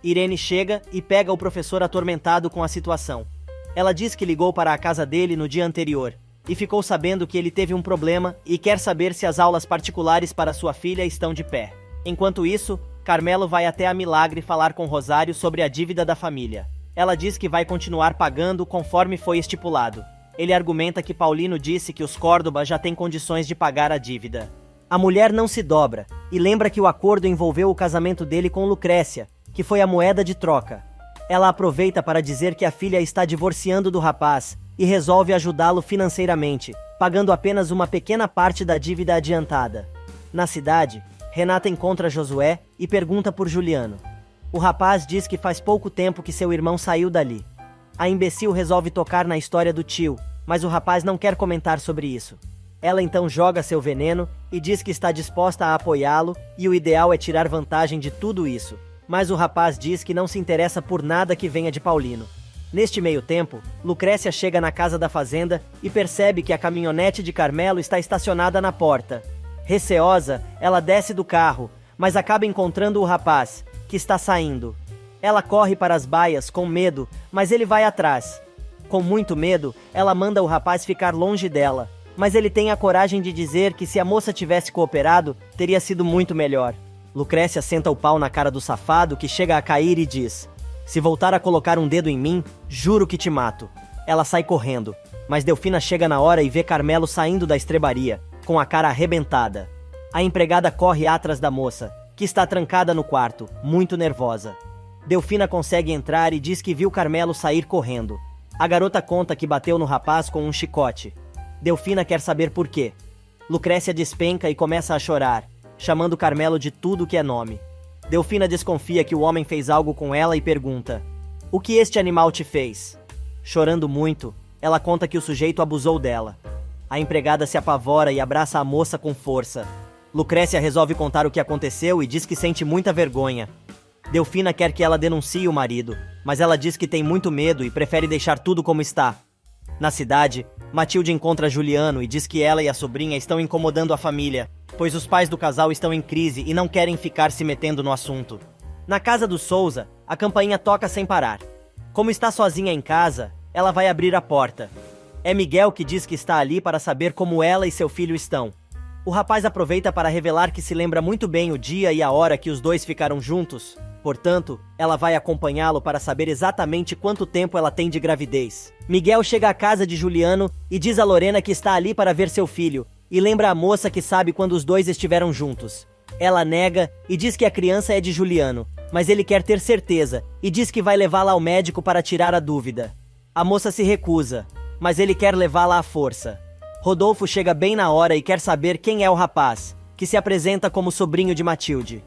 Irene chega e pega o professor atormentado com a situação. Ela diz que ligou para a casa dele no dia anterior e ficou sabendo que ele teve um problema e quer saber se as aulas particulares para sua filha estão de pé. Enquanto isso, Carmelo vai até a Milagre falar com Rosário sobre a dívida da família. Ela diz que vai continuar pagando conforme foi estipulado. Ele argumenta que Paulino disse que os Córdoba já têm condições de pagar a dívida. A mulher não se dobra e lembra que o acordo envolveu o casamento dele com Lucrécia, que foi a moeda de troca. Ela aproveita para dizer que a filha está divorciando do rapaz e resolve ajudá-lo financeiramente, pagando apenas uma pequena parte da dívida adiantada. Na cidade, Renata encontra Josué e pergunta por Juliano. O rapaz diz que faz pouco tempo que seu irmão saiu dali. A imbecil resolve tocar na história do tio, mas o rapaz não quer comentar sobre isso. Ela então joga seu veneno e diz que está disposta a apoiá-lo e o ideal é tirar vantagem de tudo isso. Mas o rapaz diz que não se interessa por nada que venha de Paulino. Neste meio tempo, Lucrécia chega na casa da fazenda e percebe que a caminhonete de Carmelo está estacionada na porta. Receosa, ela desce do carro, mas acaba encontrando o rapaz, que está saindo. Ela corre para as baias com medo, mas ele vai atrás. Com muito medo, ela manda o rapaz ficar longe dela, mas ele tem a coragem de dizer que se a moça tivesse cooperado, teria sido muito melhor. Lucrécia senta o pau na cara do safado, que chega a cair e diz: "Se voltar a colocar um dedo em mim, juro que te mato." Ela sai correndo, mas Delfina chega na hora e vê Carmelo saindo da estrebaria, com a cara arrebentada. A empregada corre atrás da moça, que está trancada no quarto, muito nervosa. Delfina consegue entrar e diz que viu Carmelo sair correndo. A garota conta que bateu no rapaz com um chicote. Delfina quer saber por quê. Lucrécia despenca e começa a chorar, chamando Carmelo de tudo que é nome. Delfina desconfia que o homem fez algo com ela e pergunta: "O que este animal te fez?" Chorando muito, ela conta que o sujeito abusou dela. A empregada se apavora e abraça a moça com força. Lucrécia resolve contar o que aconteceu e diz que sente muita vergonha. Delfina quer que ela denuncie o marido, mas ela diz que tem muito medo e prefere deixar tudo como está. Na cidade, Matilde encontra Juliano e diz que ela e a sobrinha estão incomodando a família, pois os pais do casal estão em crise e não querem ficar se metendo no assunto. Na casa do Souza, a campainha toca sem parar. Como está sozinha em casa, ela vai abrir a porta. É Miguel que diz que está ali para saber como ela e seu filho estão. O rapaz aproveita para revelar que se lembra muito bem o dia e a hora que os dois ficaram juntos. Portanto, ela vai acompanhá-lo para saber exatamente quanto tempo ela tem de gravidez. Miguel chega à casa de Juliano e diz a Lorena que está ali para ver seu filho, e lembra a moça que sabe quando os dois estiveram juntos. Ela nega e diz que a criança é de Juliano, mas ele quer ter certeza e diz que vai levá-la ao médico para tirar a dúvida. A moça se recusa, mas ele quer levá-la à força. Rodolfo chega bem na hora e quer saber quem é o rapaz, que se apresenta como sobrinho de Matilde.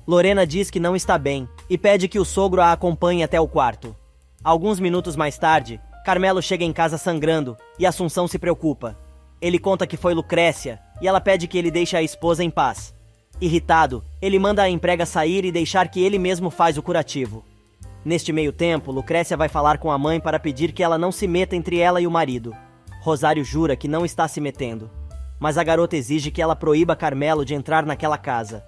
Lorena diz que não está bem e pede que o sogro a acompanhe até o quarto. Alguns minutos mais tarde, Carmelo chega em casa sangrando e Assunção se preocupa. Ele conta que foi Lucrécia e ela pede que ele deixe a esposa em paz. Irritado, ele manda a emprega sair e deixar que ele mesmo faz o curativo. Neste meio tempo, Lucrécia vai falar com a mãe para pedir que ela não se meta entre ela e o marido. Rosário jura que não está se metendo, mas a garota exige que ela proíba Carmelo de entrar naquela casa.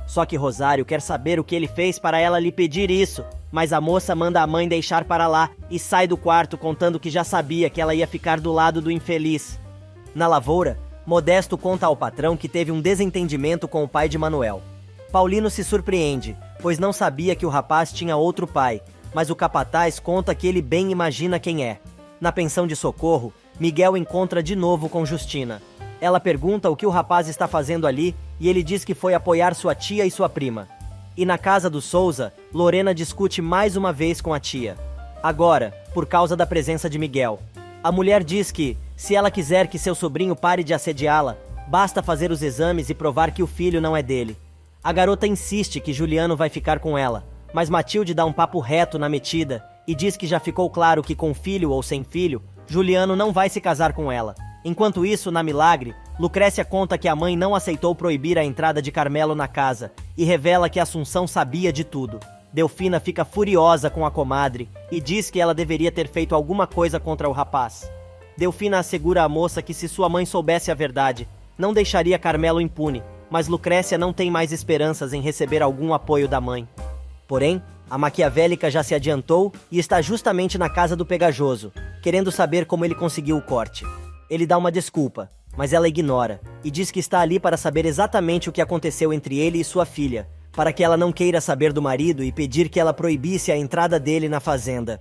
Só que Rosário quer saber o que ele fez para ela lhe pedir isso, mas a moça manda a mãe deixar para lá e sai do quarto contando que já sabia que ela ia ficar do lado do infeliz. Na lavoura, Modesto conta ao patrão que teve um desentendimento com o pai de Manuel. Paulino se surpreende, pois não sabia que o rapaz tinha outro pai, mas o capataz conta que ele bem imagina quem é. Na pensão de socorro, Miguel encontra de novo com Justina. Ela pergunta o que o rapaz está fazendo ali e ele diz que foi apoiar sua tia e sua prima. E na casa do Souza, Lorena discute mais uma vez com a tia. Agora, por causa da presença de Miguel. A mulher diz que, se ela quiser que seu sobrinho pare de assediá-la, basta fazer os exames e provar que o filho não é dele. A garota insiste que Juliano vai ficar com ela, mas Matilde dá um papo reto na metida e diz que já ficou claro que com filho ou sem filho, Juliano não vai se casar com ela. Enquanto isso, na Milagre, Lucrécia conta que a mãe não aceitou proibir a entrada de Carmelo na casa e revela que Assunção sabia de tudo. Delfina fica furiosa com a comadre e diz que ela deveria ter feito alguma coisa contra o rapaz. Delfina assegura à moça que se sua mãe soubesse a verdade, não deixaria Carmelo impune, mas Lucrécia não tem mais esperanças em receber algum apoio da mãe. Porém, a maquiavélica já se adiantou e está justamente na casa do Pegajoso, querendo saber como ele conseguiu o corte. Ele dá uma desculpa, mas ela ignora, e diz que está ali para saber exatamente o que aconteceu entre ele e sua filha, para que ela não queira saber do marido e pedir que ela proibisse a entrada dele na fazenda.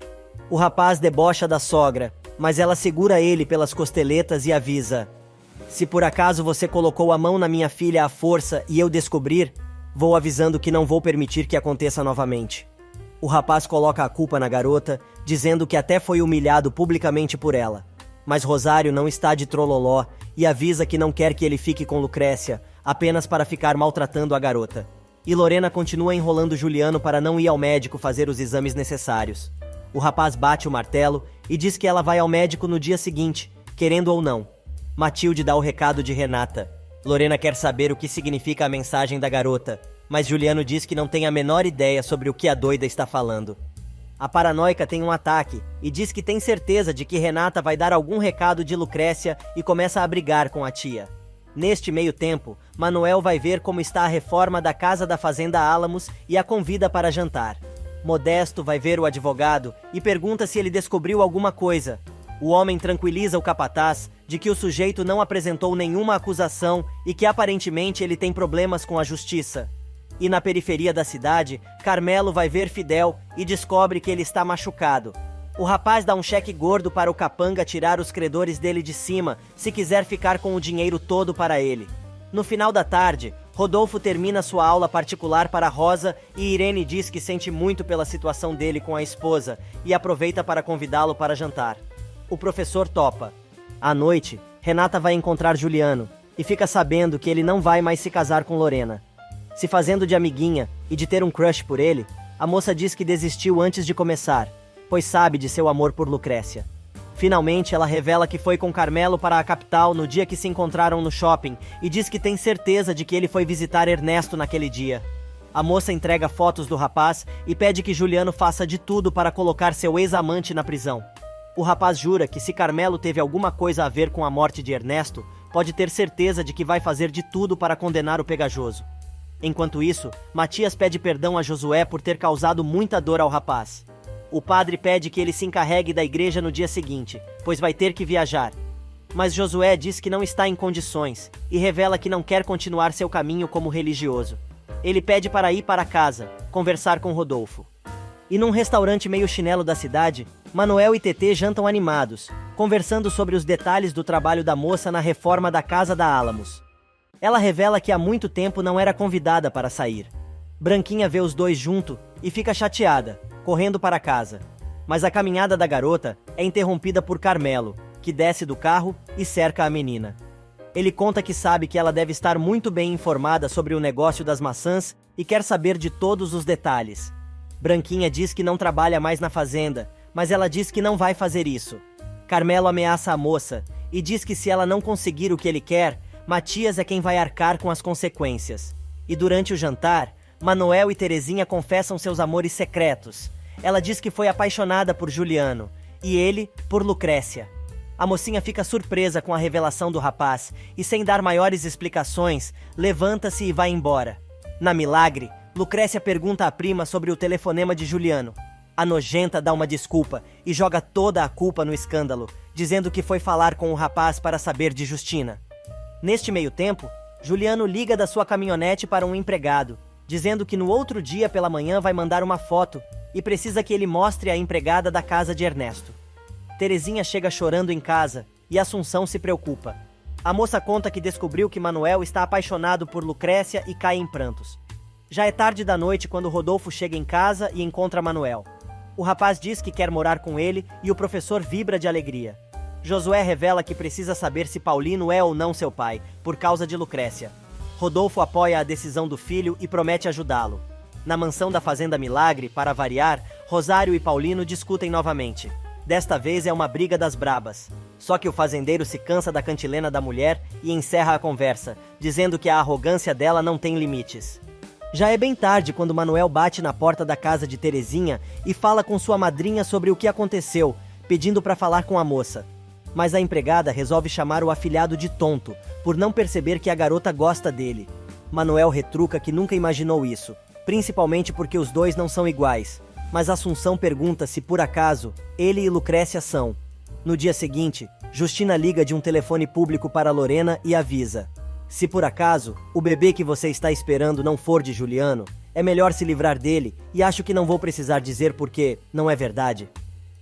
O rapaz debocha da sogra, mas ela segura ele pelas costeletas e avisa: se por acaso você colocou a mão na minha filha à força e eu descobrir, vou avisando que não vou permitir que aconteça novamente. O rapaz coloca a culpa na garota, dizendo que até foi humilhado publicamente por ela. Mas Rosário não está de trololó e avisa que não quer que ele fique com Lucrécia, apenas para ficar maltratando a garota. E Lorena continua enrolando Juliano para não ir ao médico fazer os exames necessários. O rapaz bate o martelo e diz que ela vai ao médico no dia seguinte, querendo ou não. Matilde dá o recado de Renata. Lorena quer saber o que significa a mensagem da garota, mas Juliano diz que não tem a menor ideia sobre o que a doida está falando. A paranoica tem um ataque e diz que tem certeza de que Renata vai dar algum recado de Lucrécia e começa a brigar com a tia. Neste meio tempo, Manuel vai ver como está a reforma da casa da Fazenda Álamos e a convida para jantar. Modesto vai ver o advogado e pergunta se ele descobriu alguma coisa. O homem tranquiliza o capataz de que o sujeito não apresentou nenhuma acusação e que aparentemente ele tem problemas com a justiça. E na periferia da cidade, Carmelo vai ver Fidel e descobre que ele está machucado. O rapaz dá um cheque gordo para o capanga tirar os credores dele de cima, se quiser ficar com o dinheiro todo para ele. No final da tarde, Rodolfo termina sua aula particular para Rosa e Irene diz que sente muito pela situação dele com a esposa e aproveita para convidá-lo para jantar. O professor topa. À noite, Renata vai encontrar Juliano e fica sabendo que ele não vai mais se casar com Lorena. Se fazendo de amiguinha e de ter um crush por ele, a moça diz que desistiu antes de começar, pois sabe de seu amor por Lucrécia. Finalmente, ela revela que foi com Carmelo para a capital no dia que se encontraram no shopping e diz que tem certeza de que ele foi visitar Ernesto naquele dia. A moça entrega fotos do rapaz e pede que Juliano faça de tudo para colocar seu ex-amante na prisão. O rapaz jura que se Carmelo teve alguma coisa a ver com a morte de Ernesto, pode ter certeza de que vai fazer de tudo para condenar o Pegajoso. Enquanto isso, Matias pede perdão a Josué por ter causado muita dor ao rapaz. O padre pede que ele se encarregue da igreja no dia seguinte, pois vai ter que viajar. Mas Josué diz que não está em condições e revela que não quer continuar seu caminho como religioso. Ele pede para ir para casa, conversar com Rodolfo. E num restaurante meio chinelo da cidade, Manuel e Tetê jantam animados, conversando sobre os detalhes do trabalho da moça na reforma da casa da Álamos. Ela revela que há muito tempo não era convidada para sair. Branquinha vê os dois junto e fica chateada, correndo para casa. Mas a caminhada da garota é interrompida por Carmelo, que desce do carro e cerca a menina. Ele conta que sabe que ela deve estar muito bem informada sobre o negócio das maçãs e quer saber de todos os detalhes. Branquinha diz que não trabalha mais na fazenda, mas ela diz que não vai fazer isso. Carmelo ameaça a moça e diz que se ela não conseguir o que ele quer, Matias é quem vai arcar com as consequências. E durante o jantar, Manuel e Terezinha confessam seus amores secretos. Ela diz que foi apaixonada por Juliano, e ele por Lucrécia. A mocinha fica surpresa com a revelação do rapaz, e sem dar maiores explicações, levanta-se e vai embora. Na Milagre, Lucrécia pergunta à prima sobre o telefonema de Juliano. A nojenta dá uma desculpa e joga toda a culpa no escândalo, dizendo que foi falar com o rapaz para saber de Justina. Neste meio tempo, Juliano liga da sua caminhonete para um empregado, dizendo que no outro dia pela manhã vai mandar uma foto e precisa que ele mostre a empregada da casa de Ernesto. Terezinha chega chorando em casa e Assunção se preocupa. A moça conta que descobriu que Manuel está apaixonado por Lucrécia e cai em prantos. Já é tarde da noite quando Rodolfo chega em casa e encontra Manuel. O rapaz diz que quer morar com ele e o professor vibra de alegria. Josué revela que precisa saber se Paulino é ou não seu pai, por causa de Lucrécia. Rodolfo apoia a decisão do filho e promete ajudá-lo. Na mansão da Fazenda Milagre, para variar, Rosário e Paulino discutem novamente. Desta vez é uma briga das brabas. Só que o fazendeiro se cansa da cantilena da mulher e encerra a conversa, dizendo que a arrogância dela não tem limites. Já é bem tarde quando Manuel bate na porta da casa de Terezinha e fala com sua madrinha sobre o que aconteceu, pedindo para falar com a moça. Mas a empregada resolve chamar o afilhado de tonto, por não perceber que a garota gosta dele. Manuel retruca que nunca imaginou isso, principalmente porque os dois não são iguais. Mas Assunção pergunta se, por acaso, ele e Lucrécia são. No dia seguinte, Justina liga de um telefone público para Lorena e avisa: se por acaso, o bebê que você está esperando não for de Juliano, é melhor se livrar dele e acho que não vou precisar dizer porque não é verdade.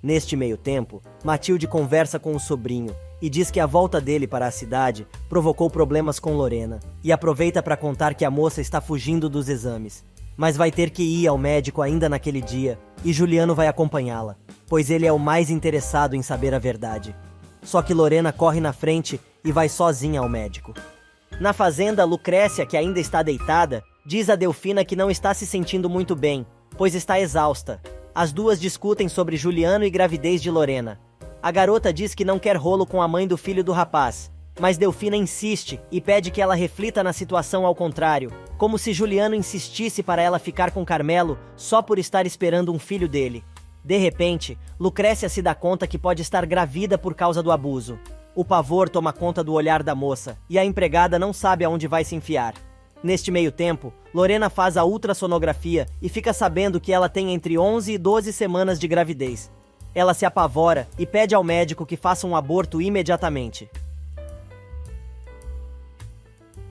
Neste meio tempo, Matilde conversa com o sobrinho e diz que a volta dele para a cidade provocou problemas com Lorena e aproveita para contar que a moça está fugindo dos exames, mas vai ter que ir ao médico ainda naquele dia e Juliano vai acompanhá-la, pois ele é o mais interessado em saber a verdade. Só que Lorena corre na frente e vai sozinha ao médico. Na fazenda, Lucrécia, que ainda está deitada, diz a Delfina que não está se sentindo muito bem, pois está exausta. As duas discutem sobre Juliano e gravidez de Lorena. A garota diz que não quer rolo com a mãe do filho do rapaz, mas Delfina insiste e pede que ela reflita na situação ao contrário, como se Juliano insistisse para ela ficar com Carmelo só por estar esperando um filho dele. De repente, Lucrécia se dá conta que pode estar grávida por causa do abuso. O pavor toma conta do olhar da moça e a empregada não sabe aonde vai se enfiar. Neste meio tempo, Lorena faz a ultrassonografia e fica sabendo que ela tem entre 11 e 12 semanas de gravidez. Ela se apavora e pede ao médico que faça um aborto imediatamente.